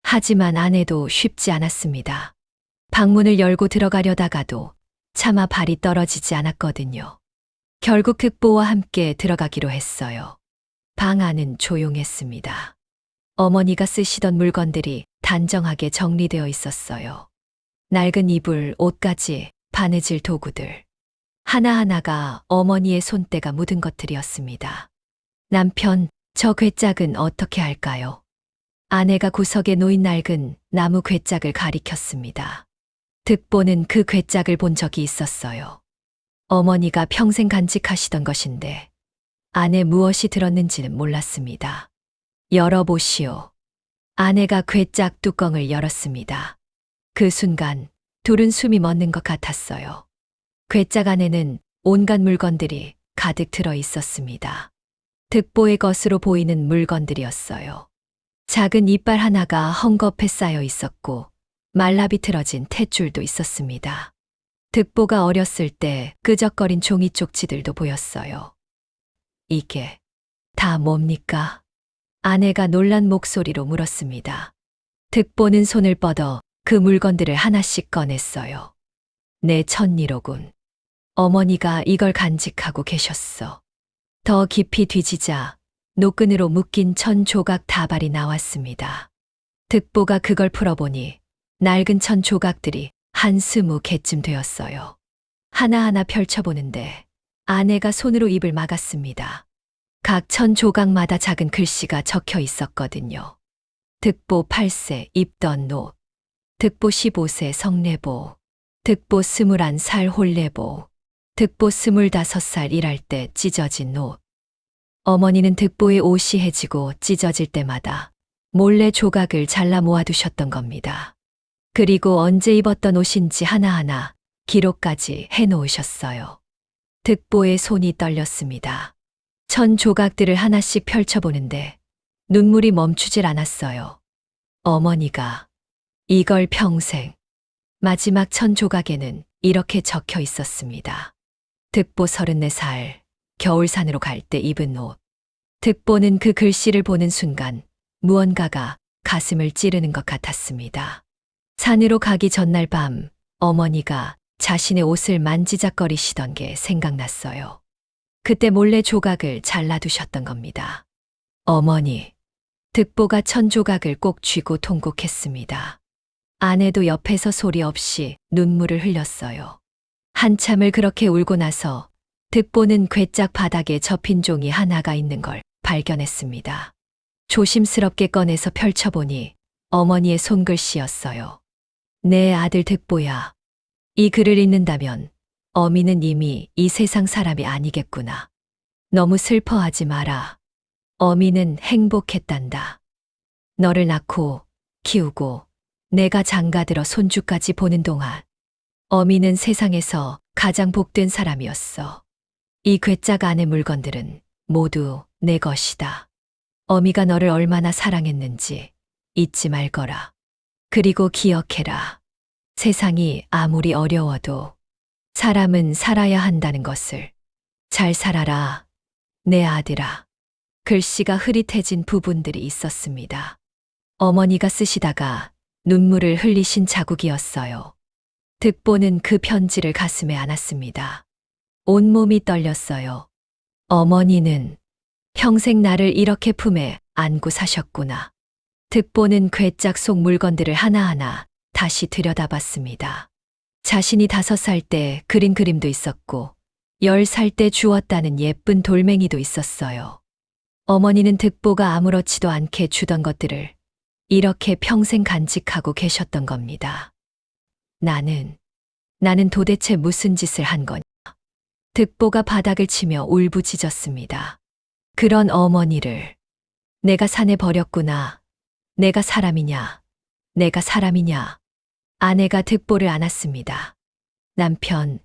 하지만 아내도 쉽지 않았습니다. 방문을 열고 들어가려다가도 차마 발이 떨어지지 않았거든요. 결국 득보와 함께 들어가기로 했어요. 방 안은 조용했습니다. 어머니가 쓰시던 물건들이 단정하게 정리되어 있었어요. 낡은 이불, 옷까지 바느질 도구들. 하나하나가 어머니의 손때가 묻은 것들이었습니다. 남편, 저 괴짝은 어떻게 할까요? 아내가 구석에 놓인 낡은 나무 괴짝을 가리켰습니다. 득보는 그 괴짝을 본 적이 있었어요. 어머니가 평생 간직하시던 것인데 안에 무엇이 들었는지는 몰랐습니다. 열어보시오. 아내가 괴짝 뚜껑을 열었습니다. 그 순간 둘은 숨이 멎는 것 같았어요. 괴짝 안에는 온갖 물건들이 가득 들어 있었습니다. 득보의 것으로 보이는 물건들이었어요. 작은 이빨 하나가 헝겊에 쌓여 있었고 말라 비틀어진 탯줄도 있었습니다. 득보가 어렸을 때 끄적거린 종이 쪽지들도 보였어요. 이게 다 뭡니까? 아내가 놀란 목소리로 물었습니다. 득보는 손을 뻗어 그 물건들을 하나씩 꺼냈어요. 내 천리로군. 어머니가 이걸 간직하고 계셨어. 더 깊이 뒤지자 노끈으로 묶인 천 조각 다발이 나왔습니다. 득보가 그걸 풀어보니 낡은 천 조각들이 한 20개쯤 되었어요. 하나하나 펼쳐보는데 아내가 손으로 입을 막았습니다. 각 천 조각마다 작은 글씨가 적혀 있었거든요. 득보 8세 입던 옷, 득보 15세 성례보, 득보 21살 혼례보, 득보 25살 일할 때 찢어진 옷. 어머니는 득보의 옷이 해지고 찢어질 때마다 몰래 조각을 잘라 모아두셨던 겁니다. 그리고 언제 입었던 옷인지 하나하나 기록까지 해놓으셨어요. 득보의 손이 떨렸습니다. 천 조각들을 하나씩 펼쳐보는데 눈물이 멈추질 않았어요. 어머니가 이걸 평생. 마지막 천 조각에는 이렇게 적혀 있었습니다. 득보 34살, 겨울산으로 갈 때 입은 옷. 득보는 그 글씨를 보는 순간 무언가가 가슴을 찌르는 것 같았습니다. 산으로 가기 전날 밤 어머니가 자신의 옷을 만지작거리시던 게 생각났어요. 그때 몰래 조각을 잘라두셨던 겁니다. 어머니, 득보가 천 조각을 꼭 쥐고 통곡했습니다. 아내도 옆에서 소리 없이 눈물을 흘렸어요. 한참을 그렇게 울고 나서 득보는 궤짝 바닥에 접힌 종이 하나가 있는 걸 발견했습니다. 조심스럽게 꺼내서 펼쳐보니 어머니의 손글씨였어요. 내 아들 득보야. 이 글을 읽는다면 어미는 이미 이 세상 사람이 아니겠구나. 너무 슬퍼하지 마라. 어미는 행복했단다. 너를 낳고 키우고 내가 장가들어 손주까지 보는 동안 어미는 세상에서 가장 복된 사람이었어. 이 궤짝 안의 물건들은 모두 내 것이다. 어미가 너를 얼마나 사랑했는지 잊지 말거라. 그리고 기억해라. 세상이 아무리 어려워도 사람은 살아야 한다는 것을. 잘 살아라, 내 아들아. 글씨가 흐릿해진 부분들이 있었습니다. 어머니가 쓰시다가 눈물을 흘리신 자국이었어요. 득보는 그 편지를 가슴에 안았습니다. 온몸이 떨렸어요. 어머니는 평생 나를 이렇게 품에 안고 사셨구나. 득보는 궤짝 속 물건들을 하나하나 다시 들여다봤습니다. 자신이 5살 때 그린 그림도 있었고 10살 때 주웠다는 예쁜 돌멩이도 있었어요. 어머니는 득보가 아무렇지도 않게 주던 것들을 이렇게 평생 간직하고 계셨던 겁니다. 나는 도대체 무슨 짓을 한 거냐. 득보가 바닥을 치며 울부짖었습니다. 그런 어머니를 내가 산에 버렸구나. 내가 사람이냐. 내가 사람이냐. 아내가 득보를 안았습니다. 남편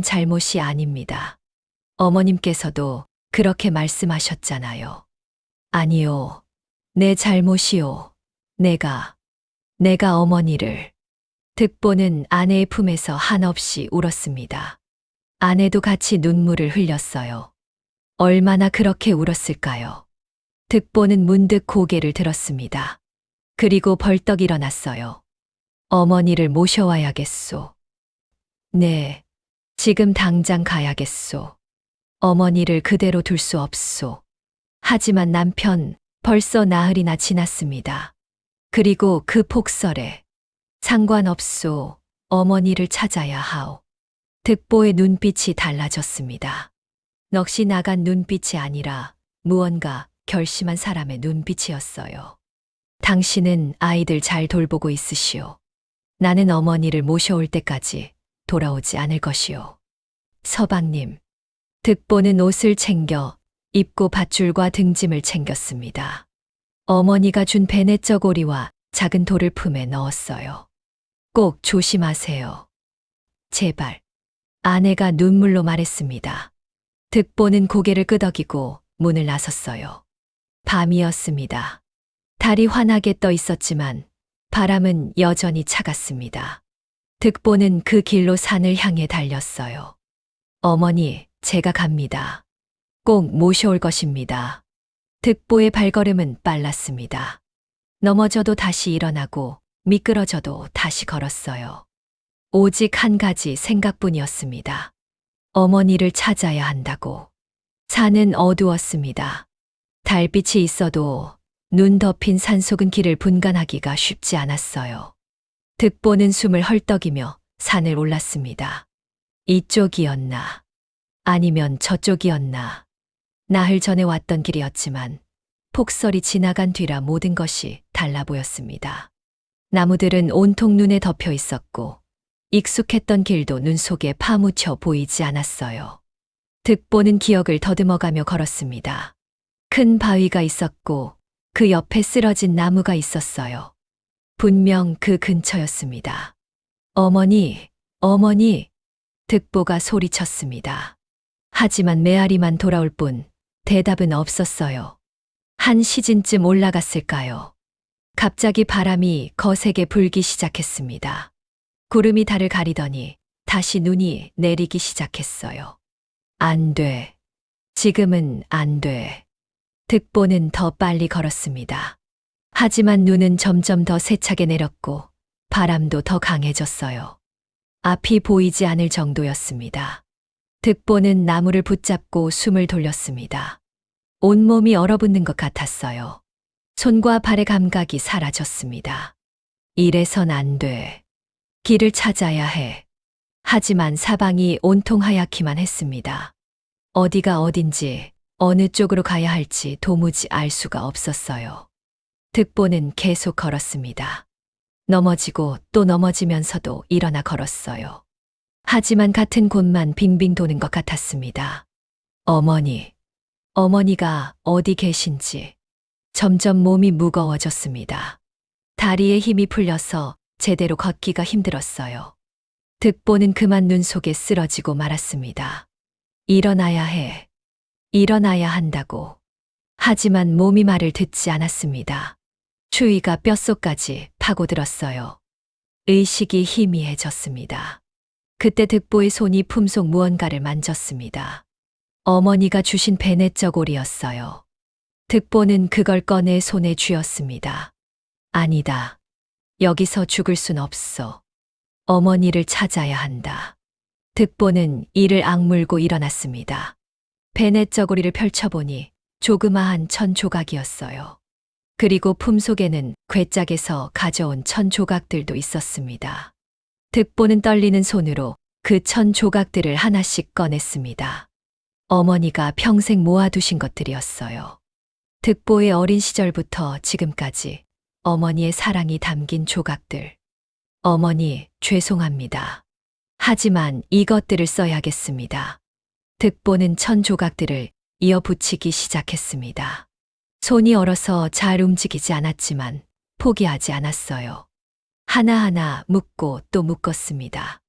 잘못이 아닙니다. 어머님께서도 그렇게 말씀하셨잖아요. 아니요. 내 잘못이요. 내가 어머니를. 득보는 아내의 품에서 한없이 울었습니다. 아내도 같이 눈물을 흘렸어요. 얼마나 그렇게 울었을까요? 득보는 문득 고개를 들었습니다. 그리고 벌떡 일어났어요. 어머니를 모셔와야겠소. 네, 지금 당장 가야겠소. 어머니를 그대로 둘 수 없소. 하지만 남편 벌써 나흘이나 지났습니다. 그리고 그 폭설에 상관없소. 어머니를 찾아야 하오. 득보의 눈빛이 달라졌습니다. 넋이 나간 눈빛이 아니라 무언가 결심한 사람의 눈빛이었어요. 당신은 아이들 잘 돌보고 있으시오. 나는 어머니를 모셔올 때까지 돌아오지 않을 것이오. 서방님, 득보는 옷을 챙겨 입고 밧줄과 등짐을 챙겼습니다. 어머니가 준 베네쩌 고리와 작은 돌을 품에 넣었어요. 꼭 조심하세요. 제발. 아내가 눈물로 말했습니다. 득보는 고개를 끄덕이고 문을 나섰어요. 밤이었습니다. 달이 환하게 떠 있었지만 바람은 여전히 차갔습니다. 득보는 그 길로 산을 향해 달렸어요. 어머니, 제가 갑니다. 꼭 모셔올 것입니다. 득보의 발걸음은 빨랐습니다. 넘어져도 다시 일어나고 미끄러져도 다시 걸었어요. 오직 한 가지 생각뿐이었습니다. 어머니를 찾아야 한다고. 산은 어두웠습니다. 달빛이 있어도 눈 덮인 산속은 길을 분간하기가 쉽지 않았어요. 득보는 숨을 헐떡이며 산을 올랐습니다. 이쪽이었나? 아니면 저쪽이었나? 나흘 전에 왔던 길이었지만 폭설이 지나간 뒤라 모든 것이 달라 보였습니다. 나무들은 온통 눈에 덮여 있었고 익숙했던 길도 눈 속에 파묻혀 보이지 않았어요. 득보는 기억을 더듬어가며 걸었습니다. 큰 바위가 있었고 그 옆에 쓰러진 나무가 있었어요. 분명 그 근처였습니다. 어머니, 어머니! 득보가 소리쳤습니다. 하지만 메아리만 돌아올 뿐 대답은 없었어요. 한 시즌쯤 올라갔을까요? 갑자기 바람이 거세게 불기 시작했습니다. 구름이 달을 가리더니 다시 눈이 내리기 시작했어요. 안 돼. 지금은 안 돼. 득보는 더 빨리 걸었습니다. 하지만 눈은 점점 더 세차게 내렸고 바람도 더 강해졌어요. 앞이 보이지 않을 정도였습니다. 득보는 나무를 붙잡고 숨을 돌렸습니다. 온몸이 얼어붙는 것 같았어요. 손과 발의 감각이 사라졌습니다. 이래선 안 돼. 길을 찾아야 해. 하지만 사방이 온통 하얗기만 했습니다. 어디가 어딘지, 어느 쪽으로 가야 할지 도무지 알 수가 없었어요. 득보는 계속 걸었습니다. 넘어지고 또 넘어지면서도 일어나 걸었어요. 하지만 같은 곳만 빙빙 도는 것 같았습니다. 어머니가 어디 계신지. 점점 몸이 무거워졌습니다. 다리에 힘이 풀려서 제대로 걷기가 힘들었어요. 득보는 그만 눈 속에 쓰러지고 말았습니다. 일어나야 해. 일어나야 한다고. 하지만 몸이 말을 듣지 않았습니다. 추위가 뼛속까지 파고들었어요. 의식이 희미해졌습니다. 그때 득보의 손이 품속 무언가를 만졌습니다. 어머니가 주신 베네 저고리였어요. 득보는 그걸 꺼내 손에 쥐었습니다. 아니다. 여기서 죽을 순 없어. 어머니를 찾아야 한다. 득보는 이를 악물고 일어났습니다. 베네 저고리를 펼쳐보니 조그마한 천 조각이었어요. 그리고 품속에는 괴짝에서 가져온 천 조각들도 있었습니다. 득보는 떨리는 손으로 그 천 조각들을 하나씩 꺼냈습니다. 어머니가 평생 모아두신 것들이었어요. 득보의 어린 시절부터 지금까지 어머니의 사랑이 담긴 조각들. 어머니, 죄송합니다. 하지만 이것들을 써야겠습니다. 득보는 천 조각들을 이어 붙이기 시작했습니다. 손이 얼어서 잘 움직이지 않았지만 포기하지 않았어요. 하나하나 묶고 또 묶었습니다.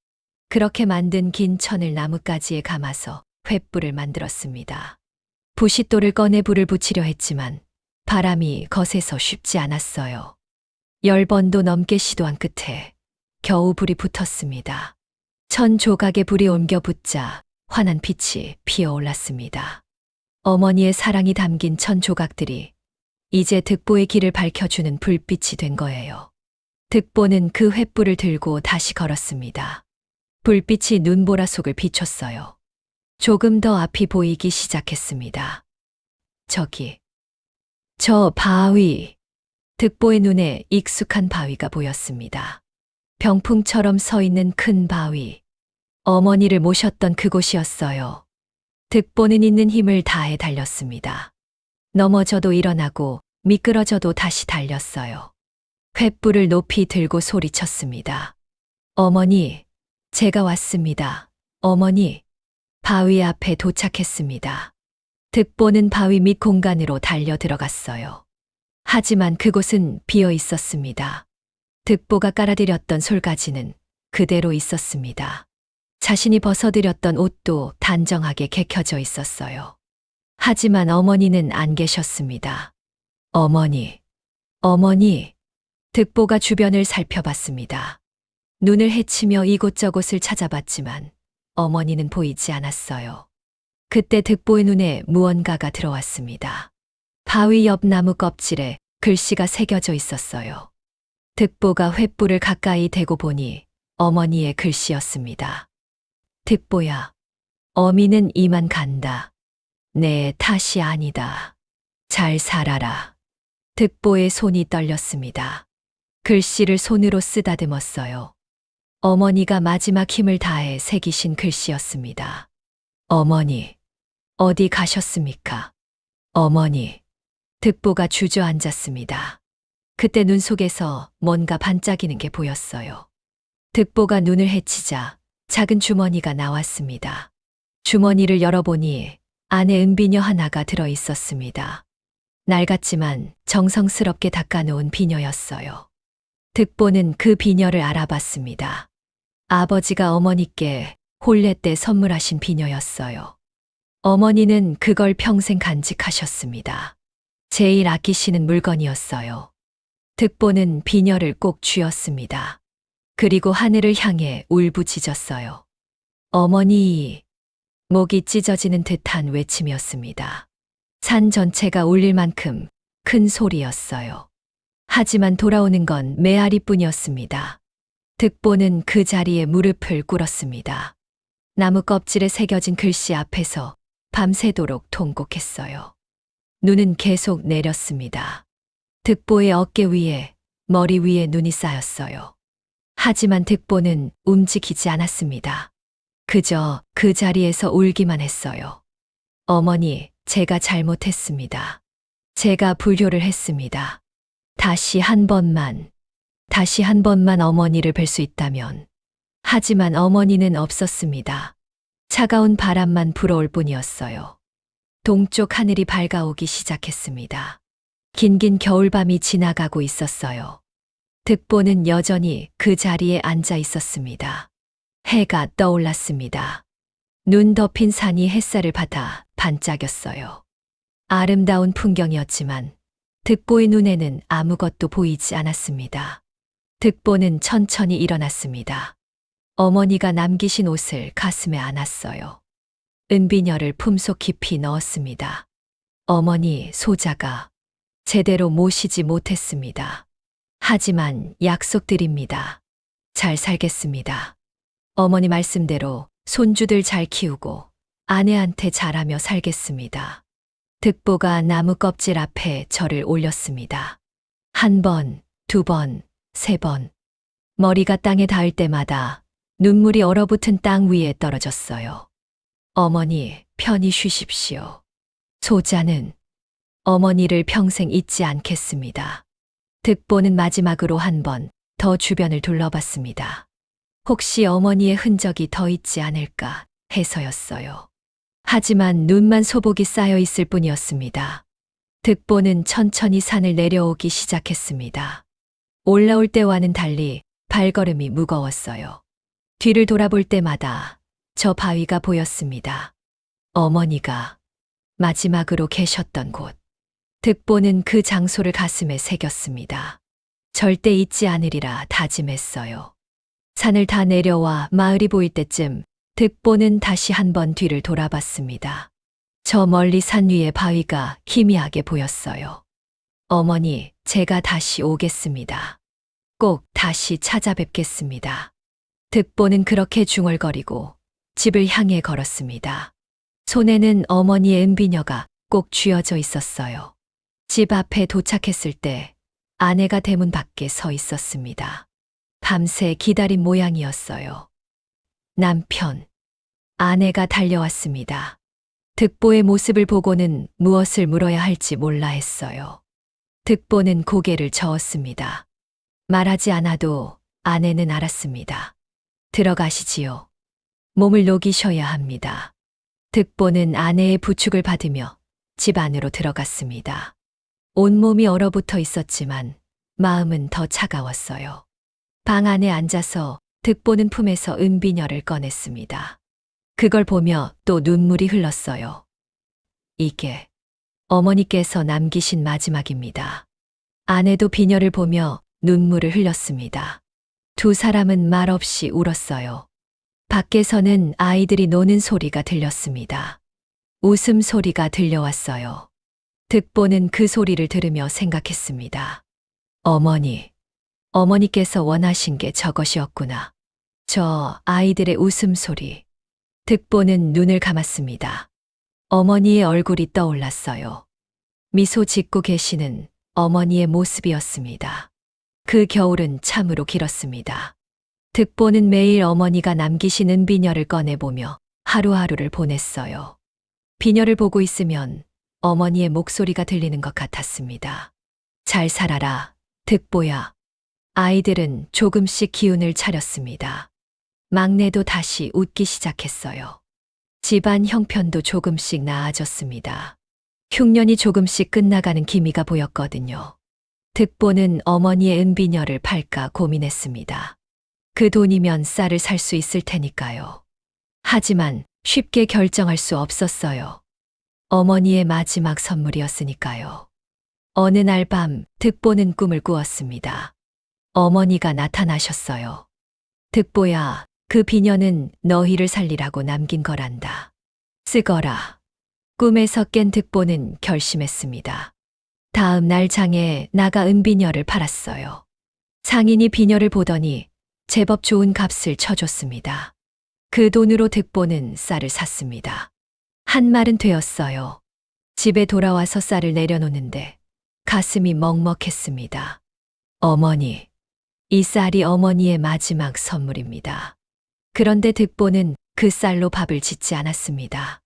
그렇게 만든 긴 천을 나뭇가지에 감아서 횃불을 만들었습니다. 부싯돌을 꺼내 불을 붙이려 했지만 바람이 거세서 쉽지 않았어요. 10번도 넘게 시도한 끝에 겨우 불이 붙었습니다. 천 조각에 불이 옮겨 붙자 환한 빛이 피어올랐습니다. 어머니의 사랑이 담긴 천 조각들이 이제 득보의 길을 밝혀주는 불빛이 된 거예요. 득보는 그 횃불을 들고 다시 걸었습니다. 불빛이 눈보라 속을 비췄어요. 조금 더 앞이 보이기 시작했습니다. 저 바위. 득보의 눈에 익숙한 바위가 보였습니다. 병풍처럼 서 있는 큰 바위. 어머니를 모셨던 그곳이었어요. 득보는 있는 힘을 다해 달렸습니다. 넘어져도 일어나고 미끄러져도 다시 달렸어요. 횃불을 높이 들고 소리쳤습니다. 어머니, 제가 왔습니다. 어머니. 바위 앞에 도착했습니다. 득보는 바위 밑 공간으로 달려 들어갔어요. 하지만 그곳은 비어 있었습니다. 득보가 깔아드렸던 솔가지는 그대로 있었습니다. 자신이 벗어드렸던 옷도 단정하게 개켜져 있었어요. 하지만 어머니는 안 계셨습니다. 어머니. 득보가 주변을 살펴봤습니다. 눈을 헤치며 이곳저곳을 찾아봤지만 어머니는 보이지 않았어요. 그때 득보의 눈에 무언가가 들어왔습니다. 바위 옆 나무 껍질에 글씨가 새겨져 있었어요. 득보가 횃불을 가까이 대고 보니 어머니의 글씨였습니다. 득보야, 어미는 이만 간다. 내 탓이 아니다. 잘 살아라. 득보의 손이 떨렸습니다. 글씨를 손으로 쓰다듬었어요. 어머니가 마지막 힘을 다해 새기신 글씨였습니다. 어머니, 어디 가셨습니까? 어머니. 득보가 주저앉았습니다. 그때 눈 속에서 뭔가 반짝이는 게 보였어요. 득보가 눈을 헤치자 작은 주머니가 나왔습니다. 주머니를 열어보니 안에 은비녀 하나가 들어 있었습니다. 낡았지만 정성스럽게 닦아놓은 비녀였어요. 득보는 그 비녀를 알아봤습니다. 아버지가 어머니께 혼례 때 선물하신 비녀였어요. 어머니는 그걸 평생 간직하셨습니다. 제일 아끼시는 물건이었어요. 득보는 비녀를 꼭 쥐었습니다. 그리고 하늘을 향해 울부짖었어요. 어머니, 목이 찢어지는 듯한 외침이었습니다. 산 전체가 울릴 만큼 큰 소리였어요. 하지만 돌아오는 건 메아리뿐이었습니다. 득보는 그 자리에 무릎을 꿇었습니다. 나무 껍질에 새겨진 글씨 앞에서 밤새도록 통곡했어요. 눈은 계속 내렸습니다. 득보의 어깨 위에, 머리 위에 눈이 쌓였어요. 하지만 득보는 움직이지 않았습니다. 그저 그 자리에서 울기만 했어요. 어머니, 제가 잘못했습니다. 제가 불효를 했습니다. 다시 한 번만 어머니를 뵐 수 있다면. 하지만 어머니는 없었습니다. 차가운 바람만 불어올 뿐이었어요. 동쪽 하늘이 밝아오기 시작했습니다. 긴긴 겨울밤이 지나가고 있었어요. 득보는 여전히 그 자리에 앉아 있었습니다. 해가 떠올랐습니다. 눈 덮인 산이 햇살을 받아 반짝였어요. 아름다운 풍경이었지만 득보의 눈에는 아무것도 보이지 않았습니다. 득보는 천천히 일어났습니다. 어머니가 남기신 옷을 가슴에 안았어요. 은비녀를 품속 깊이 넣었습니다. 어머니 소자가 제대로 모시지 못했습니다. 하지만 약속드립니다. 잘 살겠습니다. 어머니 말씀대로 손주들 잘 키우고 아내한테 잘하며 살겠습니다. 득보가 나무 껍질 앞에 절을 올렸습니다. 한 번, 두 번, 세 번. 머리가 땅에 닿을 때마다 눈물이 얼어붙은 땅 위에 떨어졌어요. 어머니, 편히 쉬십시오. 소자는 어머니를 평생 잊지 않겠습니다. 득보는 마지막으로 한 번 더 주변을 둘러봤습니다. 혹시 어머니의 흔적이 더 있지 않을까 해서였어요. 하지만 눈만 소복이 쌓여 있을 뿐이었습니다. 득보는 천천히 산을 내려오기 시작했습니다. 올라올 때와는 달리 발걸음이 무거웠어요. 뒤를 돌아볼 때마다 저 바위가 보였습니다. 어머니가 마지막으로 계셨던 곳. 득보는 그 장소를 가슴에 새겼습니다. 절대 잊지 않으리라 다짐했어요. 산을 다 내려와 마을이 보일 때쯤 득보는 다시 한번 뒤를 돌아봤습니다. 저 멀리 산 위에 바위가 희미하게 보였어요. 어머니, 제가 다시 오겠습니다. 꼭 다시 찾아뵙겠습니다. 득보는 그렇게 중얼거리고 집을 향해 걸었습니다. 손에는 어머니의 은비녀가 꼭 쥐어져 있었어요. 집 앞에 도착했을 때 아내가 대문 밖에 서 있었습니다. 밤새 기다린 모양이었어요. 남편, 아내가 달려왔습니다. 득보의 모습을 보고는 무엇을 물어야 할지 몰라 했어요. 득보는 고개를 저었습니다. 말하지 않아도 아내는 알았습니다. 들어가시지요. 몸을 녹이셔야 합니다. 득보는 아내의 부축을 받으며 집 안으로 들어갔습니다. 온몸이 얼어붙어 있었지만 마음은 더 차가웠어요. 방 안에 앉아서 득보는 품에서 은비녀를 꺼냈습니다. 그걸 보며 또 눈물이 흘렀어요. 이게 어머니께서 남기신 마지막입니다. 아내도 비녀를 보며 눈물을 흘렸습니다. 두 사람은 말없이 울었어요. 밖에서는 아이들이 노는 소리가 들렸습니다. 웃음소리가 들려왔어요. 득보는 그 소리를 들으며 생각했습니다. 어머니께서 원하신 게 저것이었구나. 저 아이들의 웃음소리. 득보는 눈을 감았습니다. 어머니의 얼굴이 떠올랐어요. 미소 짓고 계시는 어머니의 모습이었습니다. 그 겨울은 참으로 길었습니다. 득보는 매일 어머니가 남기신 은비녀를 꺼내보며 하루하루를 보냈어요. 비녀를 보고 있으면 어머니의 목소리가 들리는 것 같았습니다. 잘 살아라, 득보야. 아이들은 조금씩 기운을 차렸습니다. 막내도 다시 웃기 시작했어요. 집안 형편도 조금씩 나아졌습니다. 흉년이 조금씩 끝나가는 기미가 보였거든요. 득보는 어머니의 은비녀를 팔까 고민했습니다. 그 돈이면 쌀을 살 수 있을 테니까요. 하지만 쉽게 결정할 수 없었어요. 어머니의 마지막 선물이었으니까요. 어느 날 밤 득보는 꿈을 꾸었습니다. 어머니가 나타나셨어요. 득보야, 그 비녀는 너희를 살리라고 남긴 거란다. 쓰거라. 꿈에서 깬 득보는 결심했습니다. 다음 날 장에 나가 은비녀를 팔았어요. 상인이 비녀를 보더니 제법 좋은 값을 쳐줬습니다. 그 돈으로 득보는 쌀을 샀습니다. 한 말은 되었어요. 집에 돌아와서 쌀을 내려놓는데 가슴이 먹먹했습니다. 어머니, 이 쌀이 어머니의 마지막 선물입니다. 그런데 득보는 그 쌀로 밥을 짓지 않았습니다.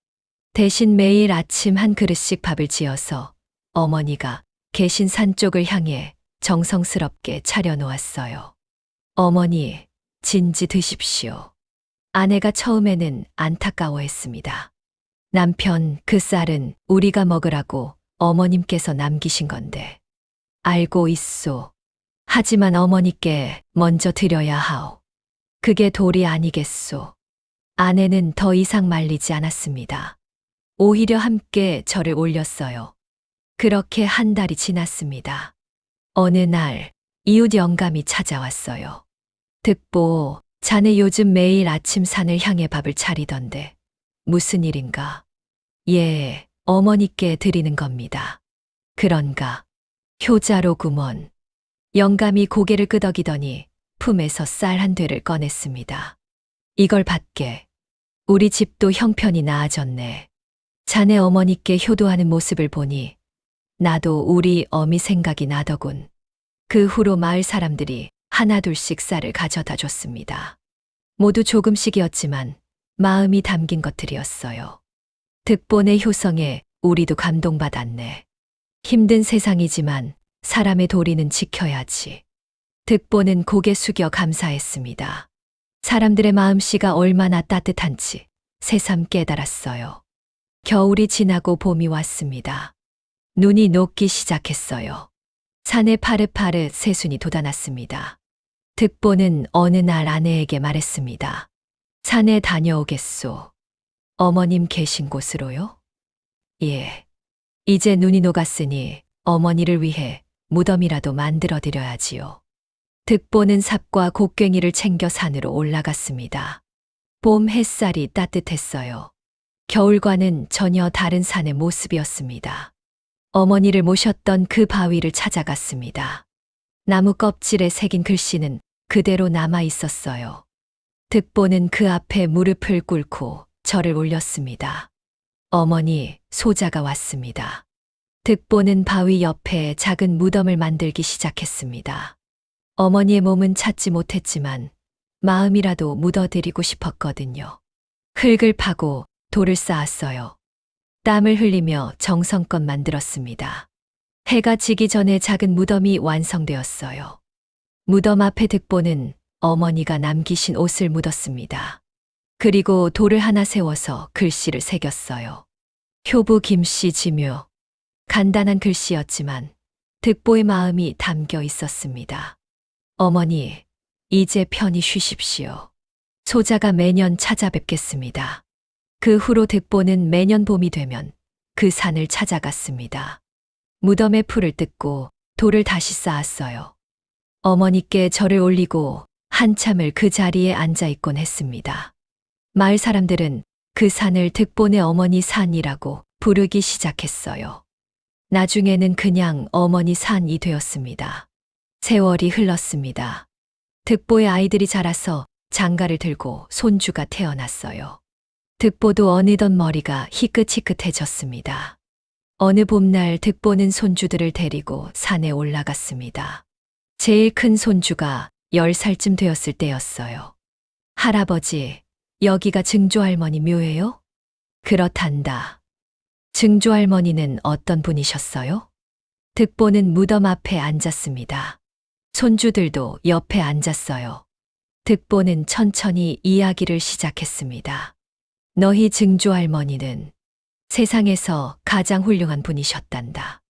대신 매일 아침 한 그릇씩 밥을 지어서 어머니가 계신 산 쪽을 향해 정성스럽게 차려놓았어요. 어머니, 진지 드십시오. 아내가 처음에는 안타까워했습니다. 남편, 그 쌀은 우리가 먹으라고 어머님께서 남기신 건데. 알고 있소. 하지만 어머니께 먼저 드려야 하오. 그게 도리 아니겠소. 아내는 더 이상 말리지 않았습니다. 오히려 함께 절을 올렸어요. 그렇게 한 달이 지났습니다. 어느 날 이웃 영감이 찾아왔어요. 득보, 자네 요즘 매일 아침 산을 향해 밥을 차리던데 무슨 일인가? 예, 어머니께 드리는 겁니다. 그런가? 효자로구먼. 영감이 고개를 끄덕이더니 품에서 쌀 한 되를 꺼냈습니다. 이걸 받게. 우리 집도 형편이 나아졌네. 자네 어머니께 효도하는 모습을 보니 나도 우리 어미 생각이 나더군. 그 후로 마을 사람들이 하나둘씩 쌀을 가져다 줬습니다. 모두 조금씩이었지만 마음이 담긴 것들이었어요. 득본의 효성에 우리도 감동받았네. 힘든 세상이지만 사람의 도리는 지켜야지. 득본은 고개 숙여 감사했습니다. 사람들의 마음씨가 얼마나 따뜻한지 새삼 깨달았어요. 겨울이 지나고 봄이 왔습니다. 눈이 녹기 시작했어요. 산에 파릇파릇 새순이 돋아났습니다. 득보는 어느 날 아내에게 말했습니다. 산에 다녀오겠소. 어머님 계신 곳으로요? 예. 이제 눈이 녹았으니 어머니를 위해 무덤이라도 만들어 드려야지요. 득보는 삽과 곡괭이를 챙겨 산으로 올라갔습니다. 봄 햇살이 따뜻했어요. 겨울과는 전혀 다른 산의 모습이었습니다. 어머니를 모셨던 그 바위를 찾아갔습니다. 나무 껍질에 새긴 글씨는 그대로 남아 있었어요. 득보는 그 앞에 무릎을 꿇고 절을 올렸습니다. 어머니, 소자가 왔습니다. 득보는 바위 옆에 작은 무덤을 만들기 시작했습니다. 어머니의 몸은 찾지 못했지만 마음이라도 묻어드리고 싶었거든요. 흙을 파고 돌을 쌓았어요. 땀을 흘리며 정성껏 만들었습니다. 해가 지기 전에 작은 무덤이 완성되었어요. 무덤 앞에 득보는 어머니가 남기신 옷을 묻었습니다. 그리고 돌을 하나 세워서 글씨를 새겼어요. 효부 김씨 지묘. 간단한 글씨였지만 득보의 마음이 담겨 있었습니다. 어머니, 이제 편히 쉬십시오. 소자가 매년 찾아뵙겠습니다. 그 후로 득보는 매년 봄이 되면 그 산을 찾아갔습니다. 무덤에 풀을 뜯고 돌을 다시 쌓았어요. 어머니께 절을 올리고 한참을 그 자리에 앉아 있곤 했습니다. 마을 사람들은 그 산을 득본의 어머니 산이라고 부르기 시작했어요. 나중에는 그냥 어머니 산이 되었습니다. 세월이 흘렀습니다. 득보의 아이들이 자라서 장가를 들고 손주가 태어났어요. 득보도 어느덧 머리가 희끗희끗해졌습니다. 어느 봄날 득보는 손주들을 데리고 산에 올라갔습니다. 제일 큰 손주가 10살쯤 되었을 때였어요. 할아버지, 여기가 증조할머니 묘예요? 그렇단다. 증조할머니는 어떤 분이셨어요? 득보는 무덤 앞에 앉았습니다. 손주들도 옆에 앉았어요. 득보는 천천히 이야기를 시작했습니다. 너희 증조할머니는 세상에서 가장 훌륭한 분이셨단다.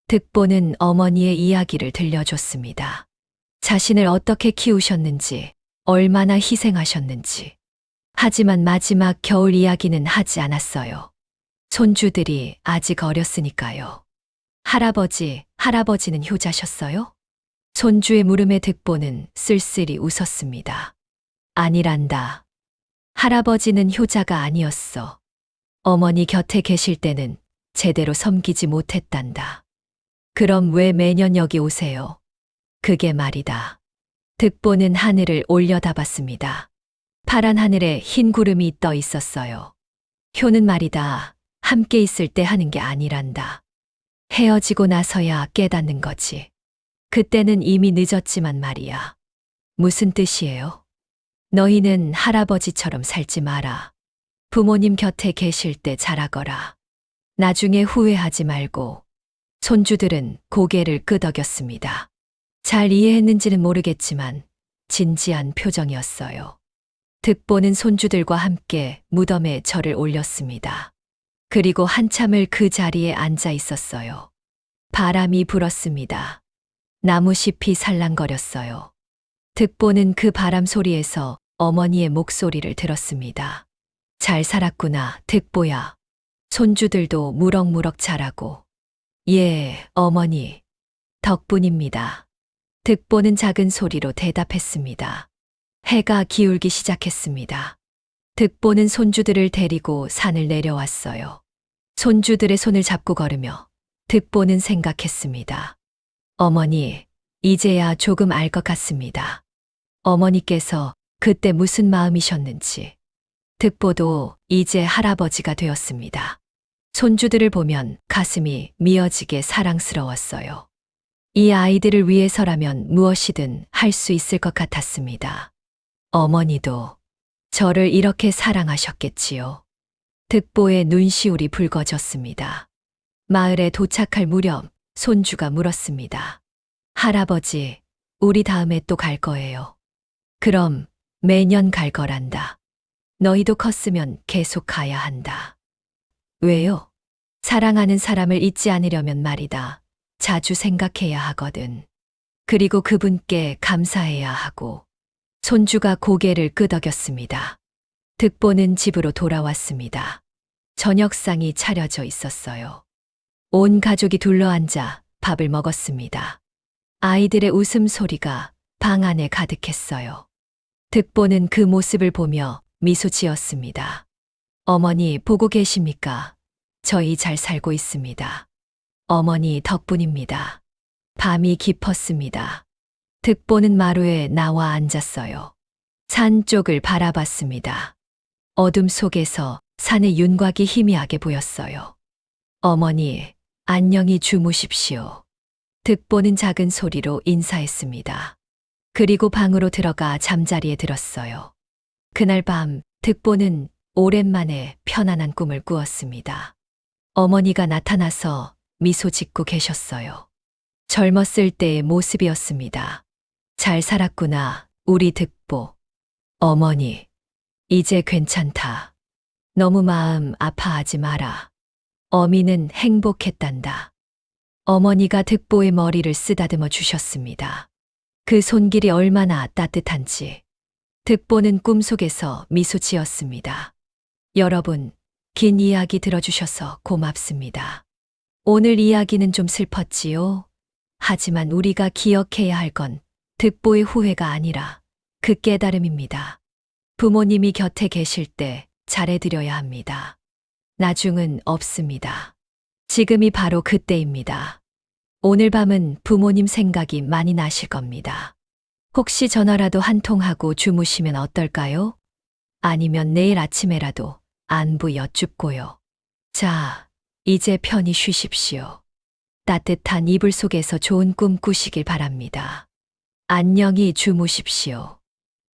득보는 어머니의 이야기를 들려줬습니다. 자신을 어떻게 키우셨는지, 얼마나 희생하셨는지. 하지만 마지막 겨울 이야기는 하지 않았어요. 손주들이 아직 어렸으니까요. 할아버지는 효자셨어요? 손주의 물음에 득보는 쓸쓸히 웃었습니다. 아니란다. 할아버지는 효자가 아니었어. 어머니 곁에 계실 때는 제대로 섬기지 못했단다. 그럼 왜 매년 여기 오세요? 그게 말이다. 득보는 하늘을 올려다봤습니다. 파란 하늘에 흰 구름이 떠 있었어요. 효는 말이다. 함께 있을 때 하는 게 아니란다. 헤어지고 나서야 깨닫는 거지. 그때는 이미 늦었지만 말이야. 무슨 뜻이에요? 너희는 할아버지처럼 살지 마라. 부모님 곁에 계실 때 잘하거라. 나중에 후회하지 말고. 손주들은 고개를 끄덕였습니다. 잘 이해했는지는 모르겠지만 진지한 표정이었어요. 득보는 손주들과 함께 무덤에 절을 올렸습니다. 그리고 한참을 그 자리에 앉아 있었어요. 바람이 불었습니다. 나무잎이 살랑거렸어요. 득보는 그 바람 소리에서 어머니의 목소리를 들었습니다. 잘 살았구나, 득보야. 손주들도 무럭무럭 자라고. 예, 어머니. 덕분입니다. 득보는 작은 소리로 대답했습니다. 해가 기울기 시작했습니다. 득보는 손주들을 데리고 산을 내려왔어요. 손주들의 손을 잡고 걸으며 득보는 생각했습니다. 어머니, 이제야 조금 알 것 같습니다. 어머니께서 그때 무슨 마음이셨는지. 득보도 이제 할아버지가 되었습니다. 손주들을 보면 가슴이 미어지게 사랑스러웠어요. 이 아이들을 위해서라면 무엇이든 할 수 있을 것 같았습니다. 어머니도 저를 이렇게 사랑하셨겠지요. 득보의 눈시울이 붉어졌습니다. 마을에 도착할 무렵 손주가 물었습니다. 할아버지, 우리 다음에 또 갈 거예요. 그럼 매년 갈 거란다. 너희도 컸으면 계속 가야 한다. 왜요? 사랑하는 사람을 잊지 않으려면 말이다. 자주 생각해야 하거든. 그리고 그분께 감사해야 하고. 손주가 고개를 끄덕였습니다. 득보는 집으로 돌아왔습니다. 저녁상이 차려져 있었어요. 온 가족이 둘러앉아 밥을 먹었습니다. 아이들의 웃음소리가 방 안에 가득했어요. 득보는 그 모습을 보며 미소 지었습니다. 어머니 보고 계십니까? 저희 잘 살고 있습니다. 어머니 덕분입니다. 밤이 깊었습니다. 득보는 마루에 나와 앉았어요. 산 쪽을 바라봤습니다. 어둠 속에서 산의 윤곽이 희미하게 보였어요. 어머니, 안녕히 주무십시오. 득보는 작은 소리로 인사했습니다. 그리고 방으로 들어가 잠자리에 들었어요. 그날 밤 득보는 오랜만에 편안한 꿈을 꾸었습니다. 어머니가 나타나서 미소 짓고 계셨어요. 젊었을 때의 모습이었습니다. 잘 살았구나, 우리 득보. 어머니, 이제 괜찮다. 너무 마음 아파하지 마라. 어미는 행복했단다. 어머니가 득보의 머리를 쓰다듬어 주셨습니다. 그 손길이 얼마나 따뜻한지. 득보는 꿈속에서 미소 지었습니다. 여러분, 긴 이야기 들어주셔서 고맙습니다. 오늘 이야기는 좀 슬펐지요? 하지만 우리가 기억해야 할 건 득보의 후회가 아니라 그 깨달음입니다. 부모님이 곁에 계실 때 잘해드려야 합니다. 나중은 없습니다. 지금이 바로 그때입니다. 오늘 밤은 부모님 생각이 많이 나실 겁니다. 혹시 전화라도 한 통하고 주무시면 어떨까요? 아니면 내일 아침에라도 안부 여쭙고요. 자, 이제 편히 쉬십시오. 따뜻한 이불 속에서 좋은 꿈 꾸시길 바랍니다. 안녕히 주무십시오.